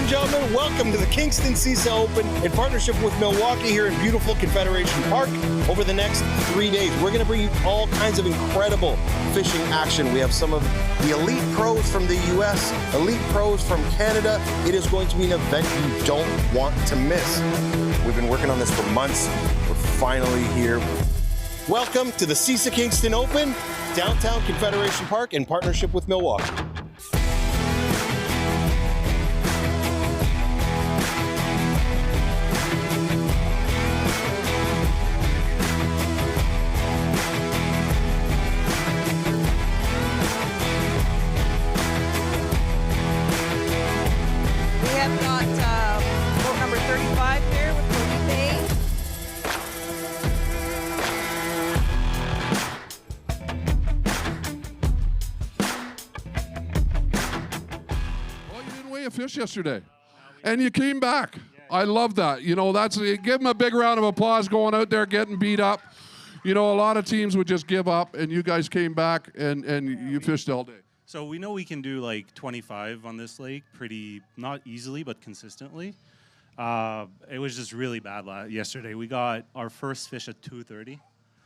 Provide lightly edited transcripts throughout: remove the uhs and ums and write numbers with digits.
gentlemen, welcome to the Kingston CISA Open in partnership with Milwaukee here in beautiful Confederation Park. Over the next 3 days, we're going to bring you all kinds of incredible fishing action. We have some of the elite pros from the US, elite pros from Canada. It is going to be an event you don't want to miss. We've been working on this for months. We're finally here. Welcome to the CISA Kingston Open, downtown Confederation Park in partnership with Milwaukee. Fish yesterday, and you came back. I love that. You know, give them a big round of applause going out there getting beat up. You know, a lot of teams would just give up, and you guys came back and you fished all day. So we know we can do like 25 on this lake pretty, not easily, but consistently. It was just really bad yesterday. We got our first fish at 2:30.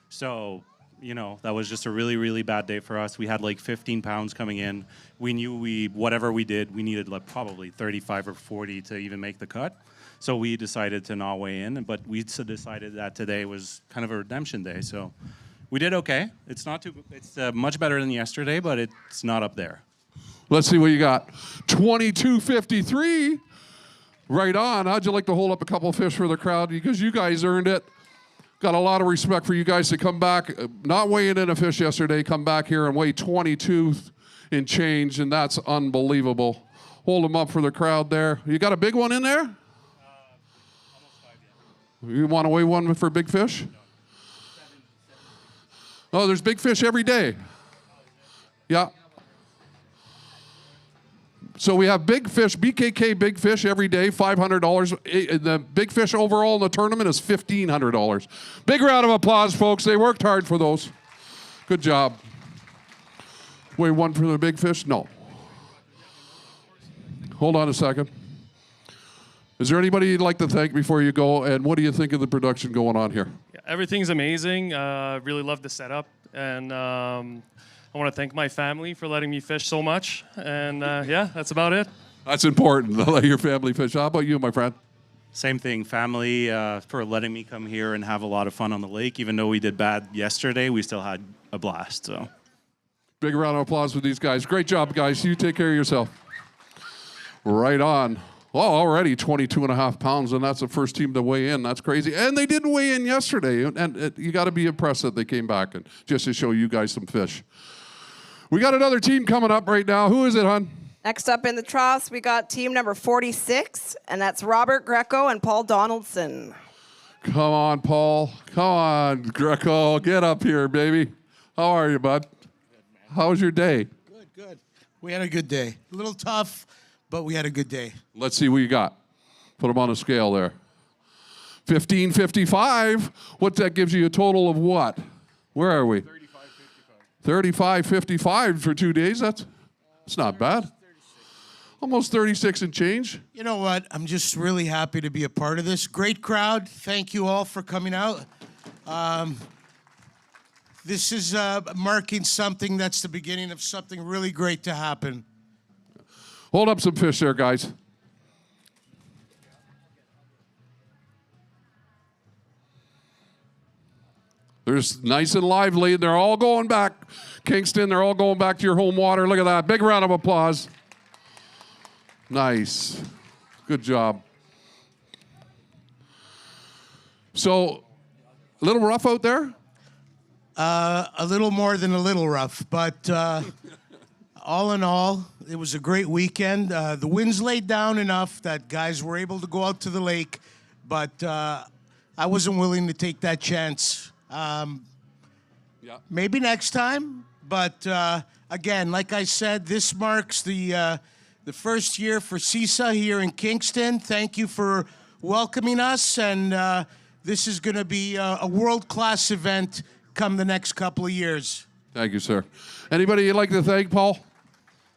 So, you know, that was just a really, really bad day for us. We had like 15 pounds coming in. We knew whatever we did, we needed like probably 35 or 40 to even make the cut. So we decided to not weigh in, but we decided that today was kind of a redemption day. So we did okay. It's much better than yesterday, but it's not up there. Let's see what you got. 22.53. Right on. How'd you like to hold up a couple of fish for the crowd? Because you guys earned it. Got a lot of respect for you guys to come back, not weighing in a fish yesterday, come back here and weigh 22 and change, and that's unbelievable. Hold them up for the crowd there. You got a big one in there? Almost 5, yeah. You want to weigh one for big fish? No. 7. Oh, there's big fish every day. Yeah. So we have big fish, BKK big fish every day, $500. The big fish overall in the tournament is $1,500. Big round of applause, folks. They worked hard for those. Good job. Wait, one for the big fish? No. Hold on a second. Is there anybody you'd like to thank before you go? And what do you think of the production going on here? Yeah, everything's amazing. Really love the setup. And I want to thank my family for letting me fish so much, and yeah, that's about it. That's important, to let your family fish. How about you, my friend? Same thing, family, for letting me come here and have a lot of fun on the lake. Even though we did bad yesterday, we still had a blast. So, big round of applause for these guys. Great job, guys. You take care of yourself. Right on. Well, already 22.5 pounds, and that's the first team to weigh in. That's crazy. And they didn't weigh in yesterday, and you got to be impressed that they came back and just to show you guys some fish. We got another team coming up right now. Who is it, hon? Next up in the troughs, we got team number 46, and that's Robert Greco and Paul Donaldson. Come on, Paul. Come on, Greco. Get up here, baby. How are you, bud? Good, man. How was your day? Good. We had a good day. A little tough, but we had a good day. Let's see what you got. Put them on a scale there. 15.55. What that gives you a total of what? Where are we? 35.55 for 2 days. That's not bad. Almost 36 and change. You know what? I'm just really happy to be a part of this. Great crowd. Thank you all for coming out. This is marking something that's the beginning of something really great to happen. Hold up some fish there, guys. They're nice and lively. They're all going back. Kingston, they're all going back to your home water. Look at that. Big round of applause. Nice. Good job. So, a little rough out there? A little more than a little rough, but all in all, it was a great weekend. The winds laid down enough that guys were able to go out to the lake, but I wasn't willing to take that chance. Maybe next time, but again, like I said, this marks the first year for CISA here in Kingston. Thank you for welcoming us, and this is going to be a world-class event come the next couple of years. Thank you, sir. Anybody you'd like to thank, Paul?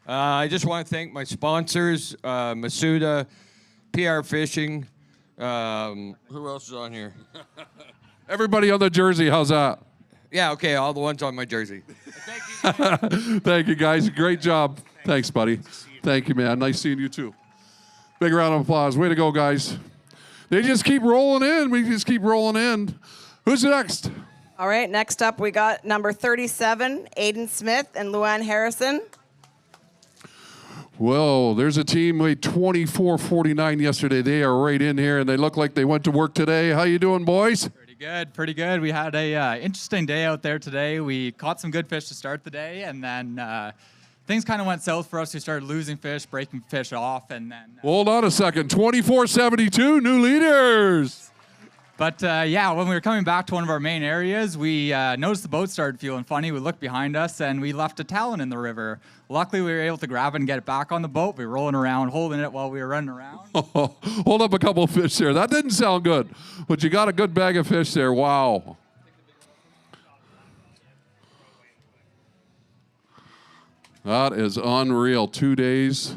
I just want to thank my sponsors, Masuda, PR Fishing. Who else is on here? Everybody on the jersey, how's that? Yeah, okay, all the ones on my jersey. Thank you, guys. Great job. Thanks, buddy. Thank you, man. Nice seeing you, too. Big round of applause. Way to go, guys. They just keep rolling in. We just keep rolling in. Who's next? All right, next up we got number 37, Aiden Smith and Luann Harrison. Whoa, there's a team weighed 24.49 yesterday. They are right in here, and they look like they went to work today. How you doing, boys? Pretty good. We had a interesting day out there today. We caught some good fish to start the day, and then things kind of went south for us. We started losing fish, breaking fish off, and then... Hold on a second. 24.72, new leaders. But yeah, when we were coming back to one of our main areas, we noticed the boat started feeling funny. We looked behind us, and we left a talon in the river. Luckily, we were able to grab it and get it back on the boat. We were rolling around, holding it while we were running around. Hold up a couple of fish there. That didn't sound good, but you got a good bag of fish there. Wow. That is unreal. 2 days.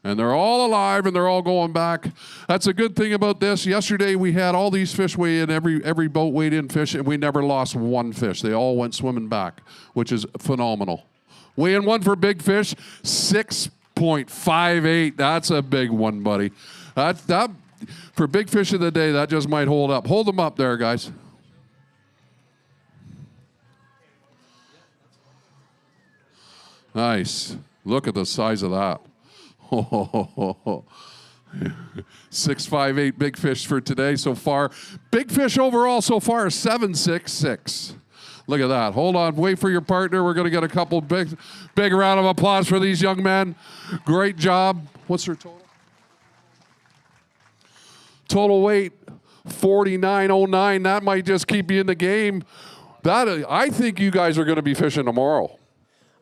And they're all alive, and they're all going back. That's a good thing about this. Yesterday, we had all these fish weigh in. Every boat weighed in fish, and we never lost one fish. They all went swimming back, which is phenomenal. Weigh in one for big fish, 6.58. That's a big one, buddy. That for big fish of the day, that just might hold up. Hold them up there, guys. Nice. Look at the size of that. 6.58 big fish for today so far. Big fish overall so far is 7.66. Look at that. Hold on. Wait for your partner. We're going to get a couple big round of applause for these young men. Great job. What's their total? Total weight 49.09. That might just keep you in the game. I think you guys are going to be fishing tomorrow.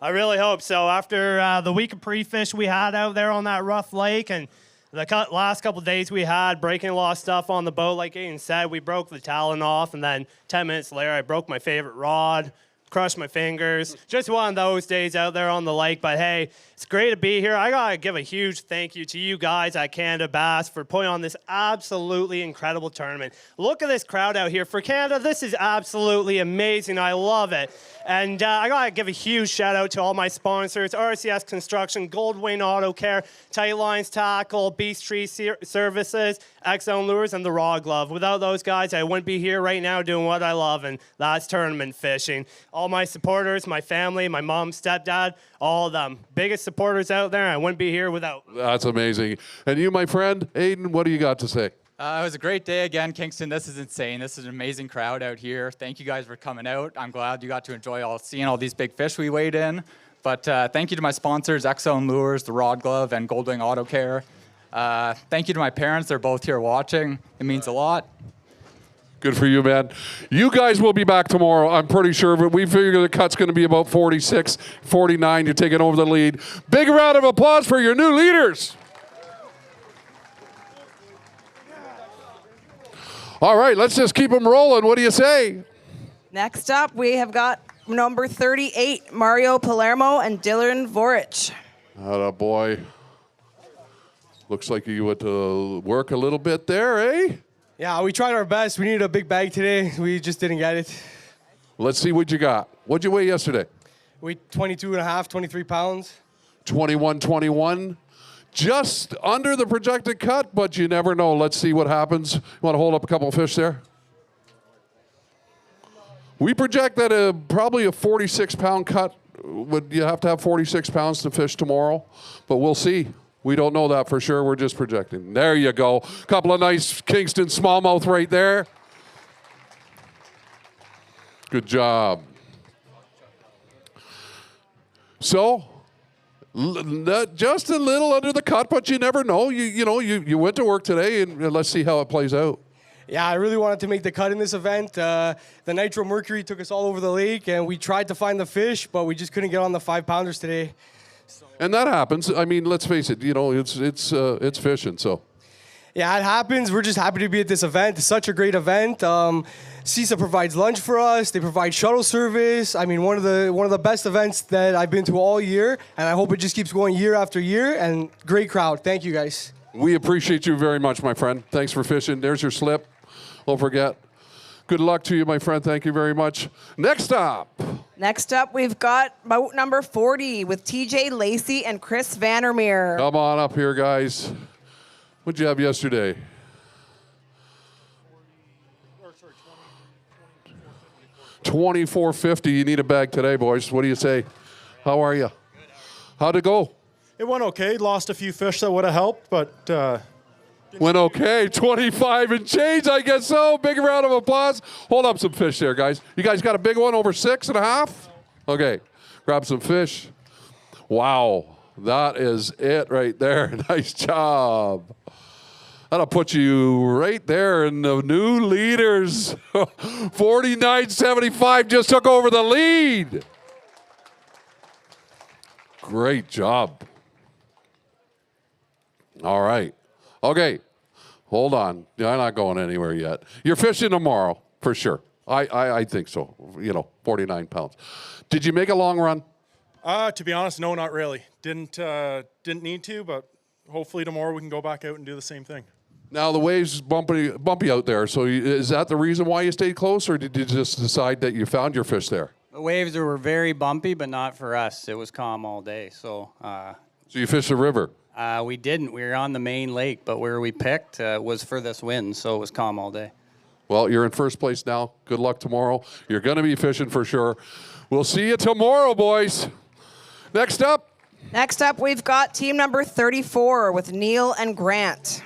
I really hope so. After the week of pre-fish we had out there on that rough lake and the last couple of days we had breaking a lot of stuff on the boat, like Aiden said, we broke the talon off, and then 10 minutes later I broke my favorite rod, crushed my fingers. Just one of those days out there on the lake, but hey, it's great to be here. I gotta give a huge thank you to you guys at Canada Bass for putting on this absolutely incredible tournament. Look at this crowd out here. For Canada, this is absolutely amazing. I love it. And I gotta give a huge shout out to all my sponsors: RCS Construction, Goldwing Auto Care, Tight Lines Tackle, Beast Tree Services, X-Zone Lures, and the Raw Glove. Without those guys, I wouldn't be here right now doing what I love, and that's tournament fishing. All my supporters, my family, my mom, stepdad, all of them. Biggest supporters out there. I wouldn't be here without. That's amazing. And you, my friend, Aiden, what do you got to say? It was a great day again, Kingston. This is insane. This is an amazing crowd out here. Thank you guys for coming out. I'm glad you got to enjoy seeing all these big fish we weighed in. But thank you to my sponsors, X-Zone Lures, the Rod Glove, and Goldwing Auto Care. Thank you to my parents. They're both here watching. It means a lot. Good for you, man. You guys will be back tomorrow, I'm pretty sure, but we figure the cut's going to be about 46, 49. You're taking over the lead. Big round of applause for your new leaders. All right, let's just keep them rolling. What do you say? Next up, we have got number 38, Mario Palermo and Dylan Vorich. Atta boy. Looks like you went to work a little bit there, eh? Yeah, we tried our best. We needed a big bag today. We just didn't get it. Let's see what you got. What'd you weigh yesterday? We 22 and a half, 23 pounds. 21. Just under the projected cut, but you never know. Let's see what happens. You want to hold up a couple of fish there? We project that probably a 46-pound cut. Would you have to have 46 pounds to fish tomorrow? But we'll see. We don't know that for sure. We're just projecting. There you go. Couple of nice Kingston smallmouth right there. Good job. So, just a little under the cut, but you never know. You went to work today, and let's see how it plays out. Yeah, I really wanted to make the cut in this event. The Nitro Mercury took us all over the lake, and we tried to find the fish, but we just couldn't get on the 5-pounders today. And that happens. I mean, let's face it. It's fishing. So. Yeah, it happens. We're just happy to be at this event. It's such a great event. CISA provides lunch for us. They provide shuttle service. I mean, one of the best events that I've been to all year, and I hope it just keeps going year after year. And great crowd. Thank you, guys. We appreciate you very much, my friend. Thanks for fishing. There's your slip. Don't forget. Good luck to you, my friend. Thank you very much. Next up, we've got boat number 40 with TJ Lacey and Chris Vandermeer. come on up here, guys. What'd you have yesterday? 24.50. You need a bag today, boys. What do you say? How are you? How'd it go? It went okay. Lost a few fish that would have helped, but went okay. 25 and change, I guess so. Big round of applause. Hold up some fish there, guys. You guys got a big one over 6.5? Okay. Grab some fish. Wow. That is it right there. Nice job. That'll put you right there in the new leaders. 49.75 just took over the lead. Great job. All right. Okay. Hold on. I'm not going anywhere yet. You're fishing tomorrow, for sure. I think so. 49 pounds. Did you make a long run? to be honest, no, not really. Didn't need to, but hopefully tomorrow we can go back out and do the same thing. Now, the waves bumpy out there, so is that the reason why you stayed close, or did you just decide that you found your fish there? The waves were very bumpy, but not for us. It was calm all day. So you fished the river? We didn't. We were on the main lake, but where we picked was for this wind, so it was calm all day. Well, you're in first place now. Good luck tomorrow. You're going to be fishing for sure. We'll see you tomorrow, boys. Next up, we've got team number 34 with Neil and Grant.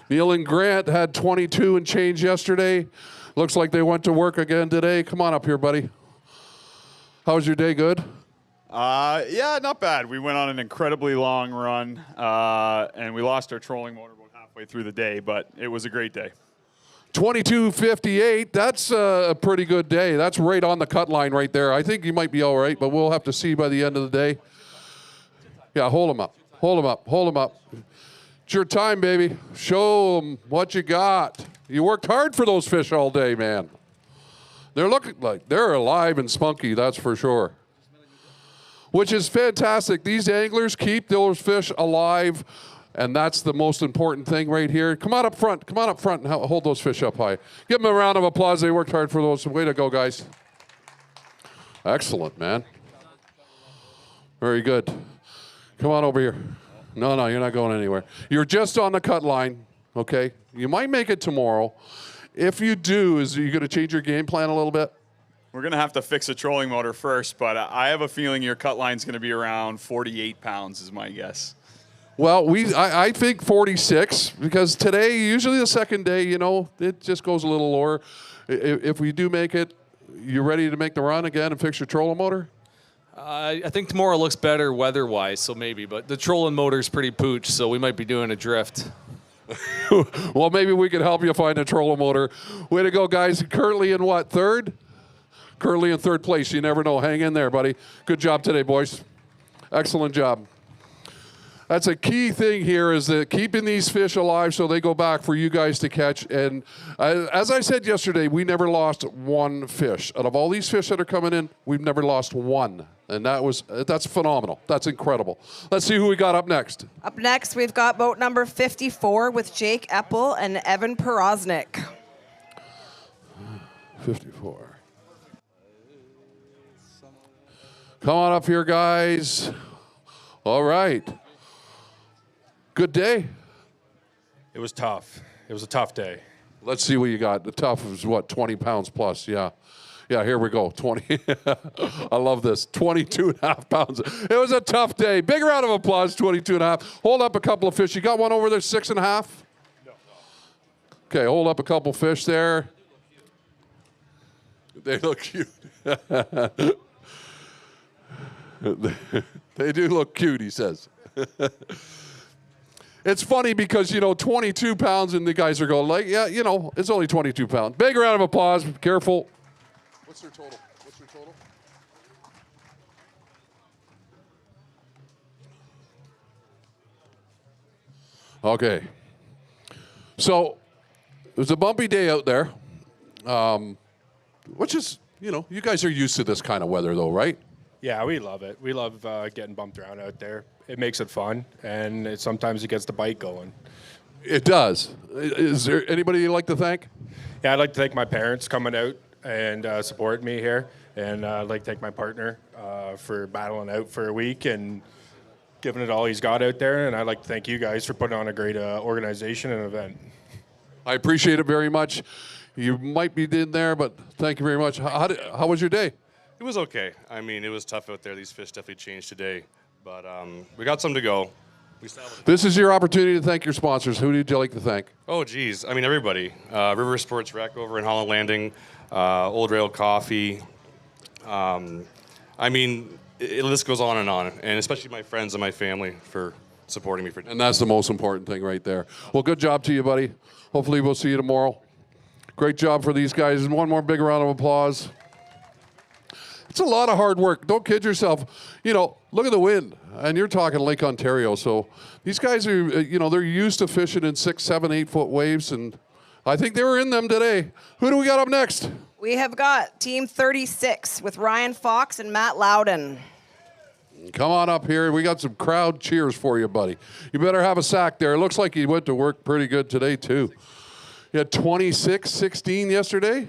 Neil and Grant had 22 and change yesterday. Looks like they went to work again today. Come on up here, buddy. How was your day? Good? Yeah, not bad. We went on an incredibly long run, and we lost our trolling motor about halfway through the day, but it was a great day. 22:58, that's a pretty good day. That's right on the cut line right there. I think you might be all right, but we'll have to see by the end of the day. Yeah, hold him up. Hold him up. Hold him up. It's your time, baby. Show them what you got. You worked hard for those fish all day, man. They're looking like they're alive and spunky, that's for sure. Which is fantastic. These anglers keep those fish alive, and that's the most important thing right here. Come on up front. Come on up front and hold those fish up high. Give them a round of applause. They worked hard for those. Way to go, guys. Excellent, man. Very good. Come on over here. No, you're not going anywhere. You're just on the cut line, okay? You might make it tomorrow. If you do, are you going to change your game plan a little bit? We're going to have to fix a trolling motor first, but I have a feeling your cut line's going to be around 48 pounds is my guess. Well, I think 46, because today, usually the second day, it just goes a little lower. If we do make it, you ready to make the run again and fix your trolling motor? I think tomorrow looks better weather-wise, so maybe. But the trolling motor's pretty pooch, so we might be doing a drift. Well, maybe we can help you find a trolling motor. Way to go, guys. Currently in what, third? Currently in third place. You never know. Hang in there, buddy. Good job today, boys. Excellent job. That's a key thing here, is that keeping these fish alive so they go back for you guys to catch. And as I said yesterday, we never lost one fish. Out of all these fish that are coming in, we've never lost one. And that's phenomenal. That's incredible. Let's see who we got up next. Up next, we've got boat number 54 with Jake Eppel and Evan Porosnik. 54. Come on up here, guys. All right. Good day? It was tough. It was a tough day. Let's see what you got. The tough was what, 20 pounds plus, yeah. Yeah, here we go, 20. I love this, 22 and a half pounds. It was a tough day. Big round of applause, 22 and a half. Hold up a couple of fish. You got one over there, 6.5? No. Okay, hold up a couple fish there. They look cute. They do look cute, he says. It's funny because, 22 pounds and the guys are going like, yeah, it's only 22 pounds. Big round of applause. Careful. What's their total? Okay. So It was a bumpy day out there, which is, you know, you guys are used to this kind of weather though, right? Yeah, we love it. We love getting bumped around out there. It makes it fun, and sometimes it gets the bike going. It does. Is there anybody you'd like to thank? Yeah, I'd like to thank my parents coming out and supporting me here, and I'd like to thank my partner for battling out for a week and giving it all he's got out there, and I'd like to thank you guys for putting on a great organization and event. I appreciate it very much. You might be in there, but thank you very much. How was your day? It was okay. I mean, it was tough out there. These fish definitely changed today, but we got some to go. This is your opportunity to thank your sponsors. Who did you like to thank? Oh, geez. I mean, everybody. River Sports Rec over in Holland Landing, Old Rail Coffee. I mean, the list goes on, and especially my friends and my family for supporting me. And that's the most important thing right there. Well, good job to you, buddy. Hopefully we'll see you tomorrow. Great job for these guys. And one more big round of applause. It's a lot of hard work. Don't kid yourself. You know, look at the wind. And you're talking Lake Ontario. So these guys are, you know, they're used to fishing in 6, 7, 8 foot waves. And I think they were in them today. Who do we got up next? We have got Team 36 with Ryan Fox and Matt Loudon. Come on up here. We got some crowd cheers for you, buddy. You better have a sack there. It looks like you went to work pretty good today, too. You had 26-16 yesterday.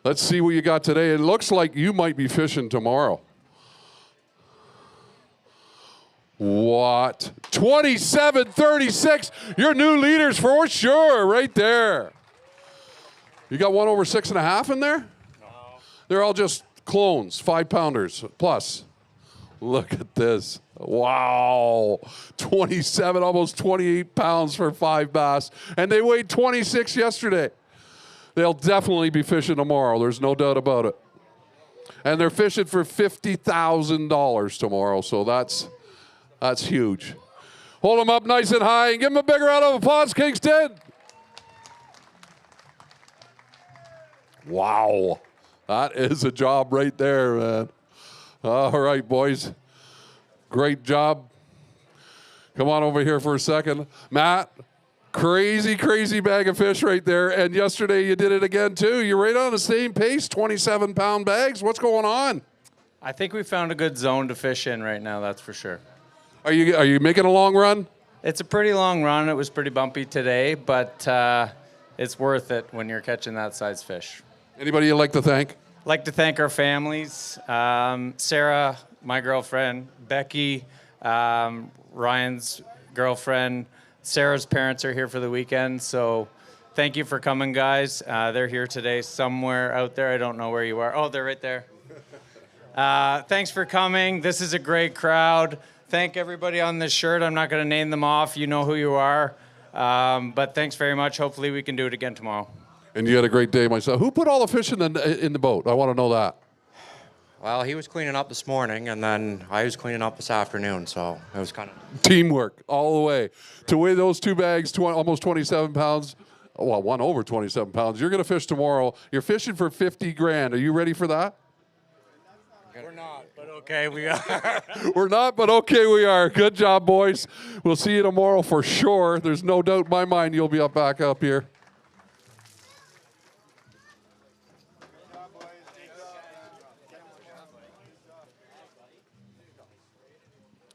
Let's see what you got today. It looks like you might be fishing tomorrow. What? 27-36. Your new leaders for sure, right there. You got one over 6.5 in there? No. They're all just clones, 5-pounders plus. Look at this. Wow. 27, almost 28 pounds for 5 bass. And they weighed 26 yesterday. They'll definitely be fishing tomorrow. There's no doubt about it. And they're fishing for $50,000 tomorrow. So that's huge. Hold them up nice and high and give them a big round of applause, Kingston. Wow. That is a job right there, man. All right, boys. Great job. Come on over here for a second. Matt, crazy, crazy bag of fish right there. And yesterday you did it again, too. You're right on the same pace, 27-pound bags. What's going on? I think we found a good zone to fish in right now, that's for sure. Are you making a long run? It's a pretty long run. It was pretty bumpy today, but it's worth it when you're catching that size fish. Anybody you'd like to thank? Like to thank our families. Sarah, my girlfriend, Becky, Ryan's girlfriend. Sarah's parents are here for the weekend, so thank you for coming, guys. They're here today somewhere out there. I don't know where you are. Oh, they're right there. Thanks for coming. This is a great crowd. Thank everybody on this shirt. I'm not going to name them off. You know who you are. But thanks very much. Hopefully we can do it again tomorrow. And you had a great day myself. Who put all the fish in the boat? I want to know that. Well, he was cleaning up this morning, and then I was cleaning up this afternoon, so it was kind of... Teamwork all the way. To weigh those 2 bags, almost 27 pounds, well, one over 27 pounds, you're going to fish tomorrow. You're fishing for 50 grand. Are you ready for that? We're not, but okay, we are. We're not, but okay, we are. Good job, boys. We'll see you tomorrow for sure. There's no doubt in my mind you'll be back up here.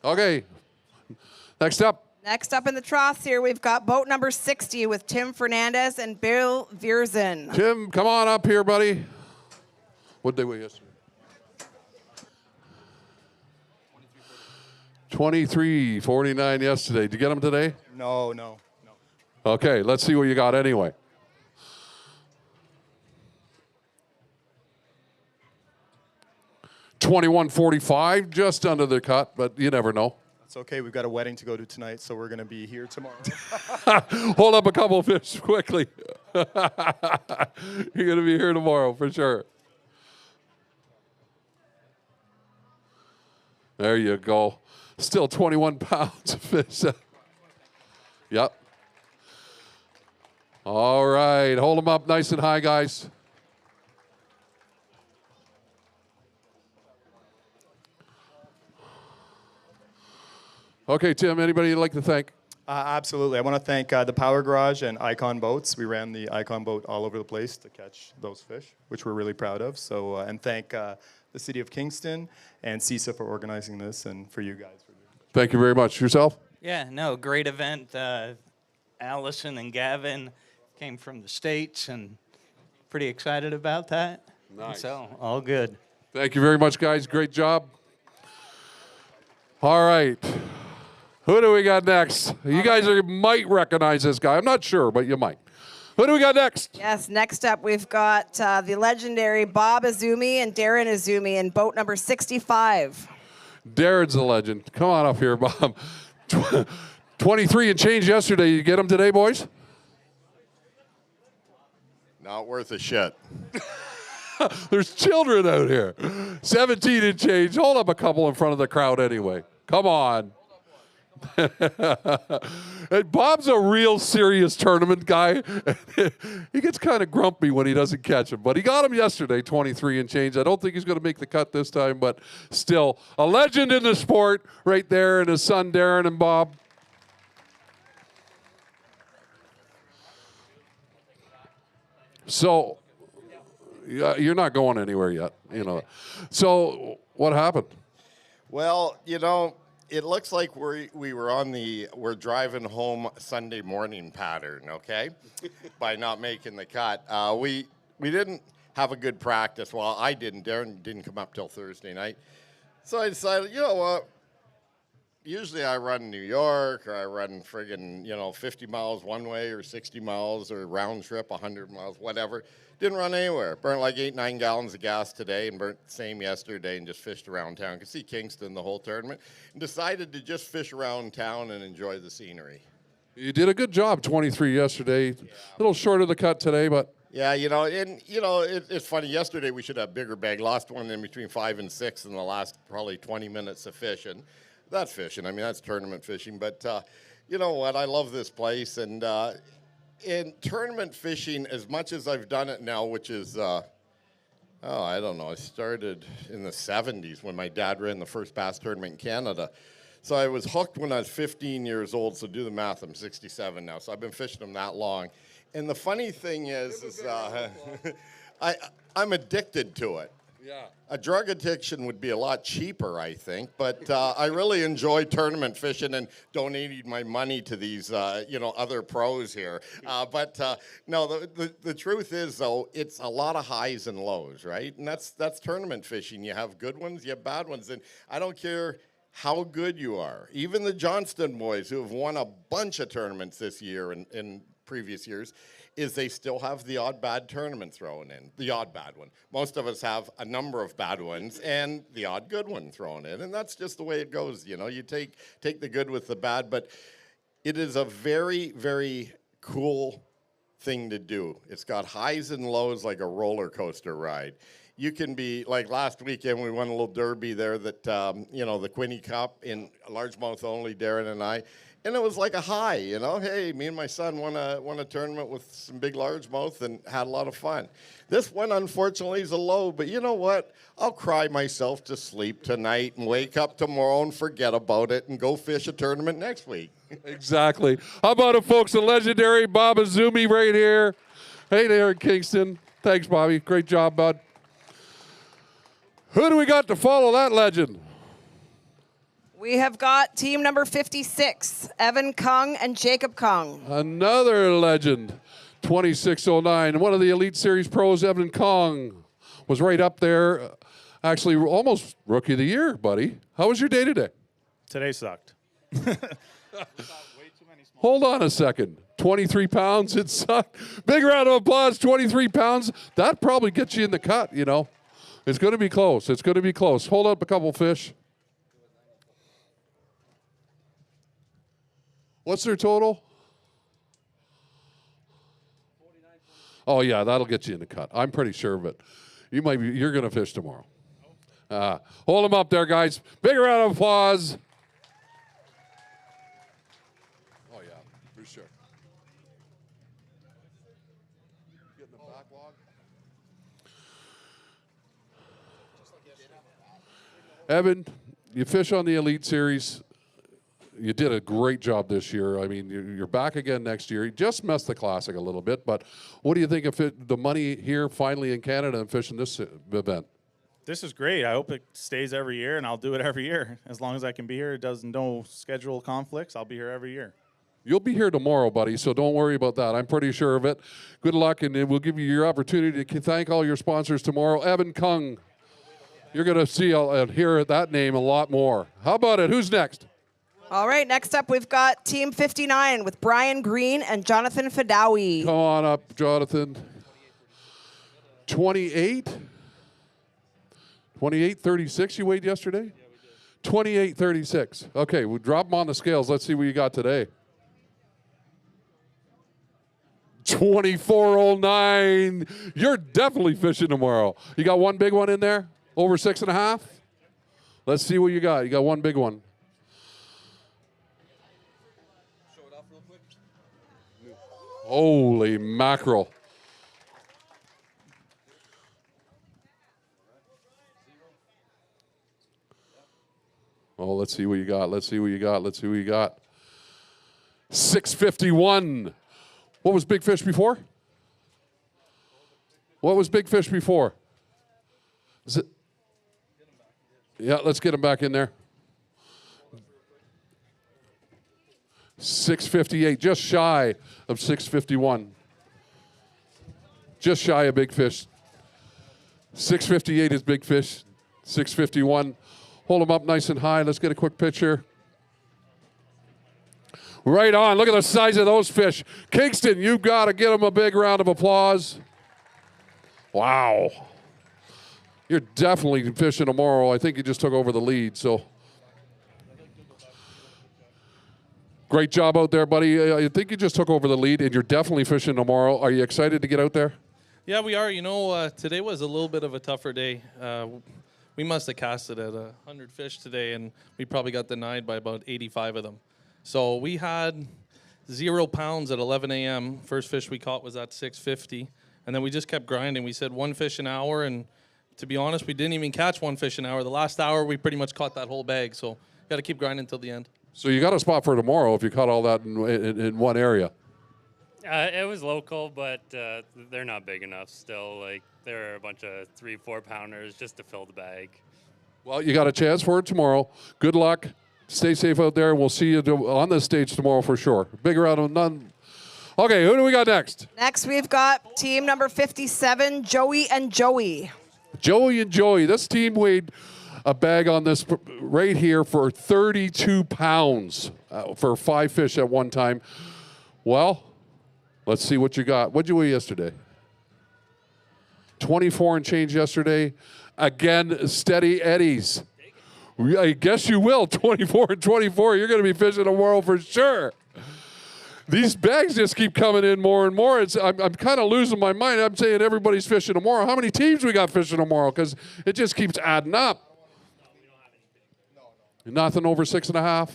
Okay, next up. Next up in the troughs here, we've got boat number 60 with Tim Fernandez and Bill Viersen. Tim, come on up here, buddy. What day were you yesterday? 23.49 yesterday. Did you get them today? No. Okay, let's see what you got anyway. $21.45, just under the cut, but you never know. It's okay. We've got a wedding to go to tonight, so we're going to be here tomorrow. Hold up a couple of fish quickly. You're going to be here tomorrow for sure. There you go. Still 21 pounds of fish. Yep. All right. Hold them up nice and high, guys. Okay, Tim, anybody you'd like to thank? Absolutely. I want to thank the Power Garage and Icon Boats. We ran the Icon boat all over the place to catch those fish, which we're really proud of. So, and thank the City of Kingston and CISA for organizing this, and for you guys for doing it. Thank you very much. Yourself? Yeah, no, great event. Allison and Gavin came from the States, and pretty excited about that. Nice. So, all good. Thank you very much, guys. Great job. All right. Who do we got next? You guys might recognize this guy. I'm not sure, but you might. Who do we got next? Yes, next up we've got the legendary Bob Izumi and Darren Izumi in boat number 65. Darren's a legend. Come on up here, Bob. 23 and change yesterday. You get him today, boys? Not worth a shit. There's children out here. 17 and change. Hold up a couple in front of the crowd anyway. Come on. And Bob's a real serious tournament guy. He gets kind of grumpy when he doesn't catch him, but he got him yesterday, 23 and change. I don't think he's going to make the cut this time, but still a legend in the sport right there, and his son Darren and Bob. So you're not going anywhere yet, you know. So what happened? Well, you know, it looks like we were on we're driving home Sunday morning pattern, okay? By not making the cut. We didn't have a good practice. Well, I didn't. Darren didn't come up till Thursday night. So I decided, you know what? Usually I run New York, or I run friggin', 50 miles one way, or 60 miles, or round trip, 100 miles, whatever. Didn't run anywhere. Burnt like 8-9 gallons of gas today, and burnt the same yesterday, and just fished around town. Could see Kingston the whole tournament, and decided to just fish around town and enjoy the scenery. You did a good job, 23 yesterday. A little short of the cut today, but. Yeah, it's funny. Yesterday we should have bigger bag. Lost one in between 5 and 6 in the last probably 20 minutes of fishing. That's fishing. I mean, that's tournament fishing. But you know what? I love this place. And in tournament fishing, as much as I've done it now, which is, I don't know, I started in the 70s when my dad ran the first bass tournament in Canada. So I was hooked when I was 15 years old. So do the math. I'm 67 now. So I've been fishing them that long. And the funny thing is I'm addicted to it. Yeah. A drug addiction would be a lot cheaper, I think, but I really enjoy tournament fishing and donating my money to these, other pros here. No, the truth is, though, it's a lot of highs and lows, right? And that's tournament fishing. You have good ones, you have bad ones, and I don't care how good you are. Even the Johnston boys, who have won a bunch of tournaments this year and in previous years, is they still have the odd bad tournament thrown in, the odd bad one. Most of us have a number of bad ones and the odd good one thrown in, and that's just the way it goes. You take the good with the bad, but it is a very, very cool thing to do. It's got highs and lows like a roller coaster ride. You can be, like last weekend, we won a little derby there that, the Quinny Cup in largemouth only, Darren and I. And it was like a high, Hey, me and my son won a tournament with some big largemouth and had a lot of fun. This one, unfortunately, is a low, but you know what? I'll cry myself to sleep tonight and wake up tomorrow and forget about it and go fish a tournament next week. Exactly. How about it, folks? The legendary Bob Izumi right here. Hey there in Kingston. Thanks, Bobby. Great job, bud. Who do we got to follow that legend? We have got team number 56, Evan Kung and Jacob Kung. Another legend, 2609. One of the Elite Series pros, Evan Kung, was right up there. Actually, almost Rookie of the Year, buddy. How was your day today? Today sucked. Hold on a second. 23 pounds, it sucked. Big round of applause, 23 pounds. That probably gets you in the cut, It's going to be close. It's going to be close. Hold up a couple fish. What's their total? Oh yeah, that'll get you in the cut. I'm pretty sure of it. You're going to fish tomorrow. Hold them up there, guys. Big round of applause. Oh yeah, for sure. Getting the backlog. Evan, you fish on the Elite Series. you did a great job this year. I mean, you're back again next year. You just missed the Classic a little bit, but what do you think of the money here finally in Canada and fishing this event? This is great. I hope it stays every year, and I'll do it every year. As long as I can be here, it does no schedule conflicts. I'll be here every year. You'll be here tomorrow, buddy, so don't worry about that. I'm pretty sure of it. Good luck, and we'll give you your opportunity to thank all your sponsors tomorrow. Evan Kung, you're going to see and hear that name a lot more. How about it? Who's next? All right, next up we've got Team 59 with Brian Green and Jonathan Fadawi. Come on up, Jonathan. 28? 28.36 you weighed yesterday? 28.36. Okay, we'll drop them on the scales. Let's see what you got today. 24.09. You're definitely fishing tomorrow. You got one big one in there? Over 6.5? Let's see what you got. You got one big one. Show it off real quick. Holy mackerel. Oh, let's see what you got. Let's see what you got. Let's see what you got. 651. What was big fish before? What was big fish before? Is it? Yeah, let's get him back in there. 658, just shy of 651. Just shy of big fish. 658 is big fish. 651. Hold them up nice and high. Let's get a quick picture. Right on. Look at the size of those fish. Kingston, you've got to give them a big round of applause. Wow. You're definitely fishing tomorrow. I think you just took over the lead, so. Great job out there, buddy. I think you just took over the lead, and you're definitely fishing tomorrow. Are you excited to get out there? Yeah, we are. You know, today was a little bit of a tougher day. We must have casted at 100 fish today, and we probably got denied by about 85 of them. So we had 0 pounds at 11 a.m. First fish we caught was at 6:50, and then we just kept grinding. We said 1 fish an hour, and to be honest, we didn't even catch 1 fish an hour. The last hour, we pretty much caught that whole bag, so got to keep grinding until the end. So you got a spot for tomorrow if you caught all that in one area. It was local, but they're not big enough still. Like, there are a bunch of 3-4 pounders just to fill the bag. Well, you got a chance for it tomorrow. Good luck. Stay safe out there. We'll see you on the stage tomorrow for sure. Big round of none. Okay, who do we got next? Next, we've got team number 57, Joey and Joey. Joey and Joey. This team weighed a bag on this right here for 32 pounds for 5 fish at one time. Well, let's see what you got. What'd you weigh yesterday? 24 and change yesterday. Again, steady eddies. I guess you will. 24 and 24. You're going to be fishing tomorrow for sure. These bags just keep coming in more and more. I'm kind of losing my mind. I'm saying everybody's fishing tomorrow. How many teams we got fishing tomorrow? Because it just keeps adding up. Nothing over 6.5?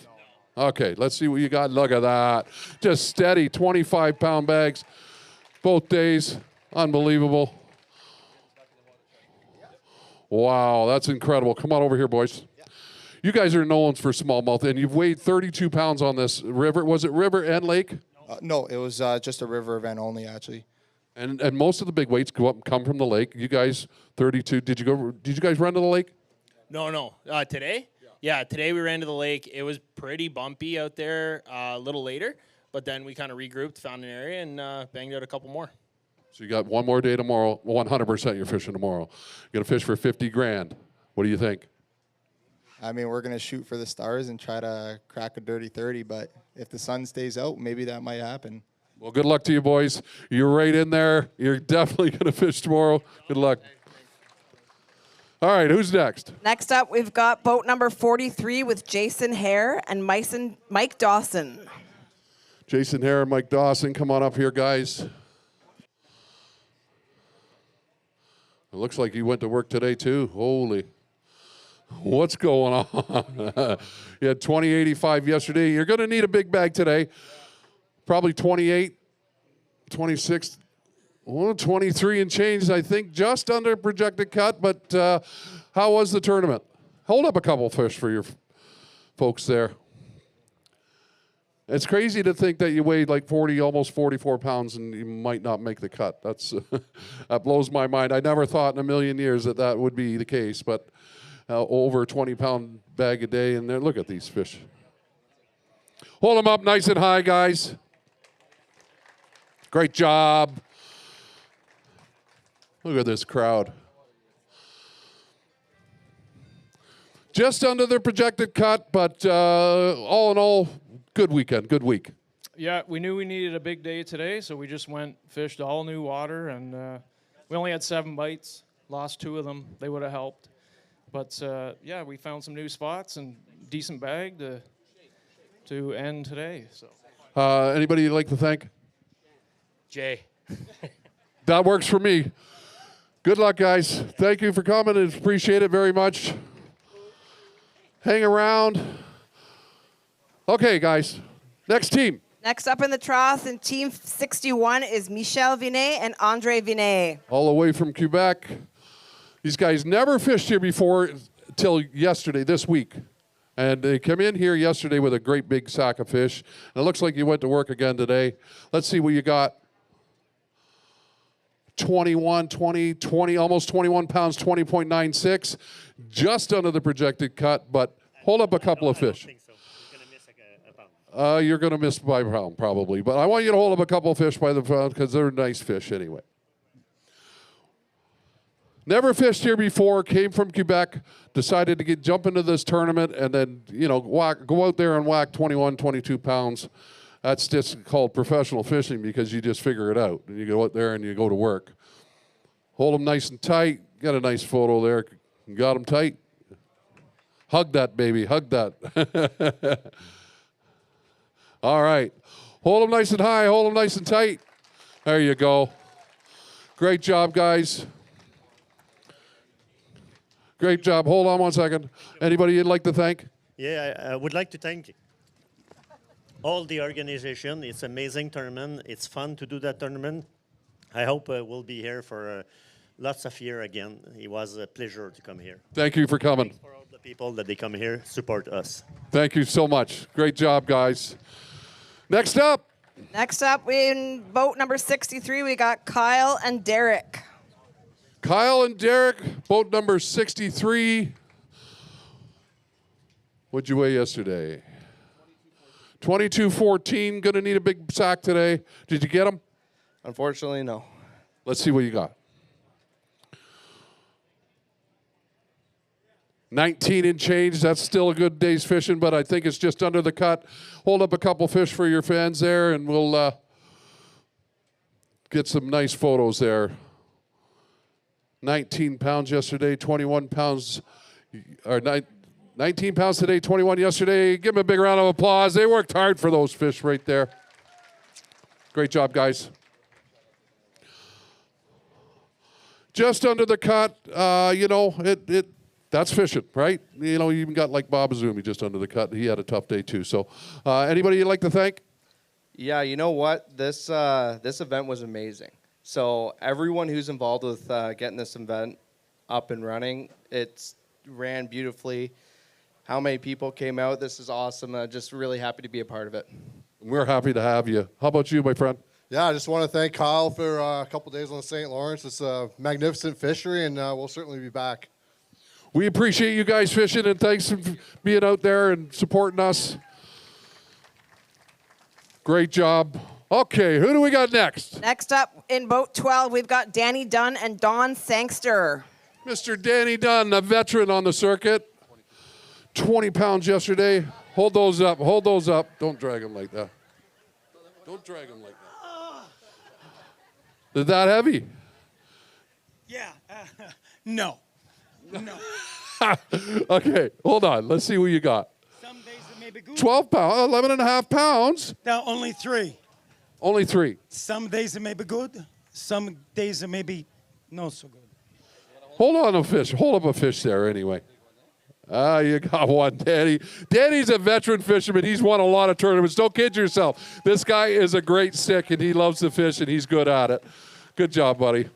Okay, let's see what you got. Look at that. Just steady 25-pound bags both days. Unbelievable. Wow, that's incredible. Come on over here, boys. You guys are known for smallmouth, and you've weighed 32 pounds on this river. Was it river and lake? No, it was just a river event only, actually. And most of the big weights come from the lake. You guys, 32. Did you guys run to the lake? No. Today? Yeah, today we ran to the lake. It was pretty bumpy out there a little later, but then we kind of regrouped, found an area, and banged out a couple more. So you got one more day tomorrow. 100% you're fishing tomorrow. You're going to fish for 50 grand. What do you think? I mean, we're going to shoot for the stars and try to crack a dirty 30, but if the sun stays out, maybe that might happen. Well, good luck to you, boys. You're right in there. You're definitely going to fish tomorrow. Good luck. All right, who's next? Next up, we've got boat number 43 with Jason Hare and Mike Dawson. Jason Hare and Mike Dawson, come on up here, guys. It looks like you went to work today, too. Holy. What's going on? You had 2085 yesterday. You're going to need a big bag today. Probably 28, 26, 23 and change, I think, just under projected cut. But how was the tournament? Hold up a couple fish for your folks there. It's crazy to think that you weigh like 40, almost 44 pounds, and you might not make the cut. That's that blows my mind. I never thought in a million years that that would be the case, but over a 20-pound bag a day, and then look at these fish. Hold them up nice and high, guys. Great job. Look at this crowd. Just under the projected cut, but all in all, good weekend, good week. Yeah, we knew we needed a big day today, so we just went, fished all new water, and we only had 7 bites, lost 2 of them. They would have helped. But yeah, we found some new spots and decent bag to end today. So. Anybody you'd like to thank? Jay. That works for me. Good luck, guys. Thank you for coming. I appreciate it very much. Hang around. Okay, guys. Next team. Next up in the trough in Team 61 is Michel Vinet and Andre Vinet. All the way from Quebec. These guys never fished here before till yesterday, this week. And they came in here yesterday with a great big sack of fish. And it looks like you went to work again today. Let's see what you got. 21, 20, almost 21 pounds, 20.96. Just under the projected cut, but hold up a couple of fish. You're going to miss by a pound, probably. But I want you to hold up a couple of fish by the pound because they're nice fish anyway. Never fished here before, came from Quebec, decided to jump into this tournament, and then, you know, go out there and whack 21, 22 pounds. That's just called professional fishing because you just figure it out. And you go out there and you go to work. Hold them nice and tight. Got a nice photo there. Got them tight. Hug that, baby. Hug that. All right. Hold them nice and high. Hold them nice and tight. There you go. Great job, guys. Great job. Hold on one second. Anybody you'd like to thank? Yeah, I would like to thank all the organization. It's an amazing tournament. It's fun to do that tournament. I hope we'll be here for lots of years again. It was a pleasure to come here. Thank you for coming. Thanks for all the people that they come here, support us. Thank you so much. Great job, guys. Next up. Next up, in boat number 63, we got Kyle and Derek. Kyle and Derek, boat number 63. What'd you weigh yesterday? 22.14. Gonna need a big sack today. Did you get them? Unfortunately, no. Let's see what you got. 19 and change. That's still a good day's fishing, but I think it's just under the cut. Hold up a couple fish for your fans there, and we'll get some nice photos there. 19 pounds yesterday, 21 pounds, or 19 pounds today, 21 yesterday. Give them a big round of applause. They worked hard for those fish right there. Great job, guys. Just under the cut, you know, that's fishing, right? You know, you even got like Bob Izumi just under the cut. He had a tough day too. So anybody you'd like to thank? Yeah, you know what? This event was amazing. So everyone who's involved with getting this event up and running, it's ran beautifully. How many people came out? This is awesome. Just really happy to be a part of it. We're happy to have you. How about you, my friend? Yeah, I just want to thank Kyle for a couple days on the St. Lawrence. It's a magnificent fishery, and we'll certainly be back. We appreciate you guys fishing, and thanks for being out there and supporting us. Great job. Okay, who do we got next? Next up in boat 12, we've got Danny Dunn and Don Sangster. Mr. Danny Dunn, a veteran on the circuit. 20 pounds yesterday. Hold those up. Hold those up. Don't drag them like that. Don't drag them like that. Is that heavy? Yeah. No. No. Okay, hold on. Let's see what you got. Some days it may be good. 12 pounds, 11 and a half pounds. No, only 3. Only 3. Some days it may be good. Some days it may be not so good. Hold on a fish. Hold up a fish there anyway. You got one, Danny. Danny's a veteran fisherman. He's won a lot of tournaments. Don't kid yourself. This guy is a great stick, and he loves to fish, and he's good at it. Good job, buddy.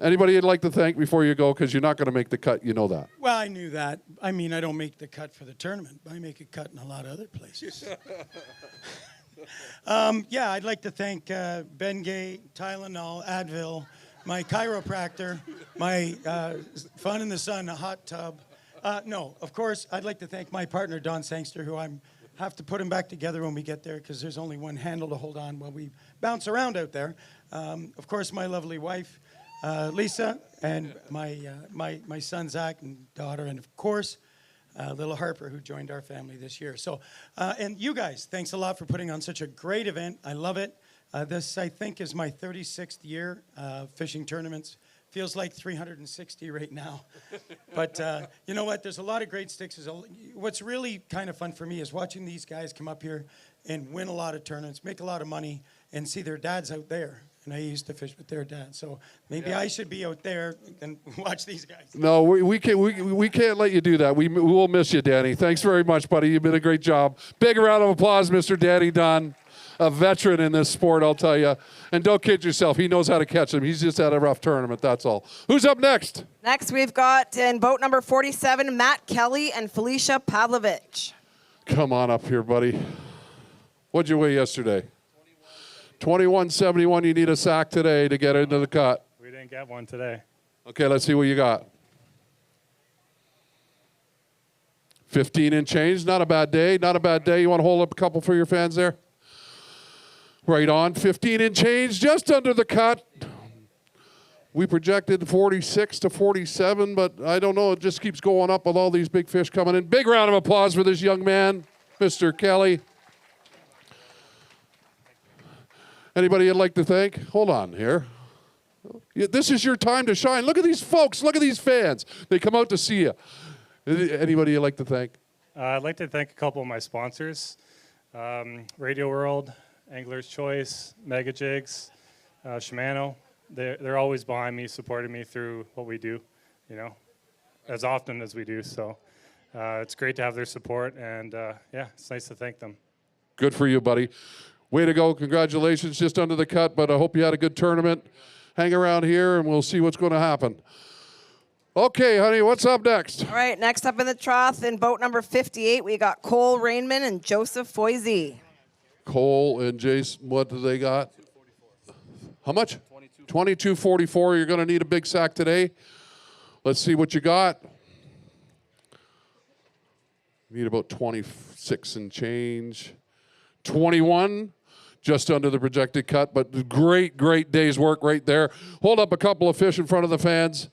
Anybody you'd like to thank before you go? Because you're not going to make the cut. You know that. Well, I knew that. I mean, I don't make the cut for the tournament, but I make a cut in a lot of other places. Yeah, I'd like to thank Ben Gay, Tylenol, Advil, my chiropractor, my Fun in the Sun hot tub. No, of course, I'd like to thank my partner, Don Sangster, who I have to put him back together when we get there because there's only one handle to hold on while we bounce around out there. Of course, my lovely wife, Lisa, and my son, Zach, and daughter, and of course, little Harper, who joined our family this year. So, and you guys, thanks a lot for putting on such a great event. I love it. This, I think, is my 36th year fishing tournaments. Feels like 360 right now. But you know what? There's a lot of great sticks. What's really kind of fun for me is watching these guys come up here and win a lot of tournaments, make a lot of money, and see their dads out there. And I used to fish with their dad. So maybe I should be out there and watch these guys. No, we can't let you do that. We will miss you, Danny. Thanks very much, buddy. You've been a great job. Big round of applause, Mr. Danny Dunn. A veteran in this sport, I'll tell you. And don't kid yourself. He knows how to catch them. He's just had a rough tournament, that's all. Who's up next? Next, we've got in boat number 47, Matt Kelly and Felicia Pavlovich. Come on up here, buddy. What'd you weigh yesterday? 21.71. You need a sack today to get into the cut. We didn't get one today. Okay, let's see what you got. 15 and change. Not a bad day. Not a bad day. You want to hold up a couple for your fans there? Right on. 15 and change, just under the cut. We projected 46 to 47, but I don't know. It just keeps going up with all these big fish coming in. Big round of applause for this young man, Mr. Kelly. Anybody you'd like to thank? Hold on here. This is your time to shine. Look at these folks. Look at these fans. They come out to see you. Anybody you'd like to thank? I'd like to thank a couple of my sponsors, Radio World, Angler's Choice, Mega Jigs, Shimano. They're always behind me, supporting me through what we do, you know, as often as we do. So it's great to have their support, and yeah, it's nice to thank them. Good for you, buddy. Way to go. Congratulations. Just under the cut, but I hope you had a good tournament. Hang around here, and we'll see what's going to happen. Okay, honey, what's up next? All right, next up in the trough in boat number 58, we got Cole Rainman and Joseph Foisey. Cole and Jace, what do they got? How much? 22.44. You're going to need a big sack today. Let's see what you got. Need about 26 and change. 21, just under the projected cut, but great, great day's work right there. Hold up a couple of fish in front of the fans.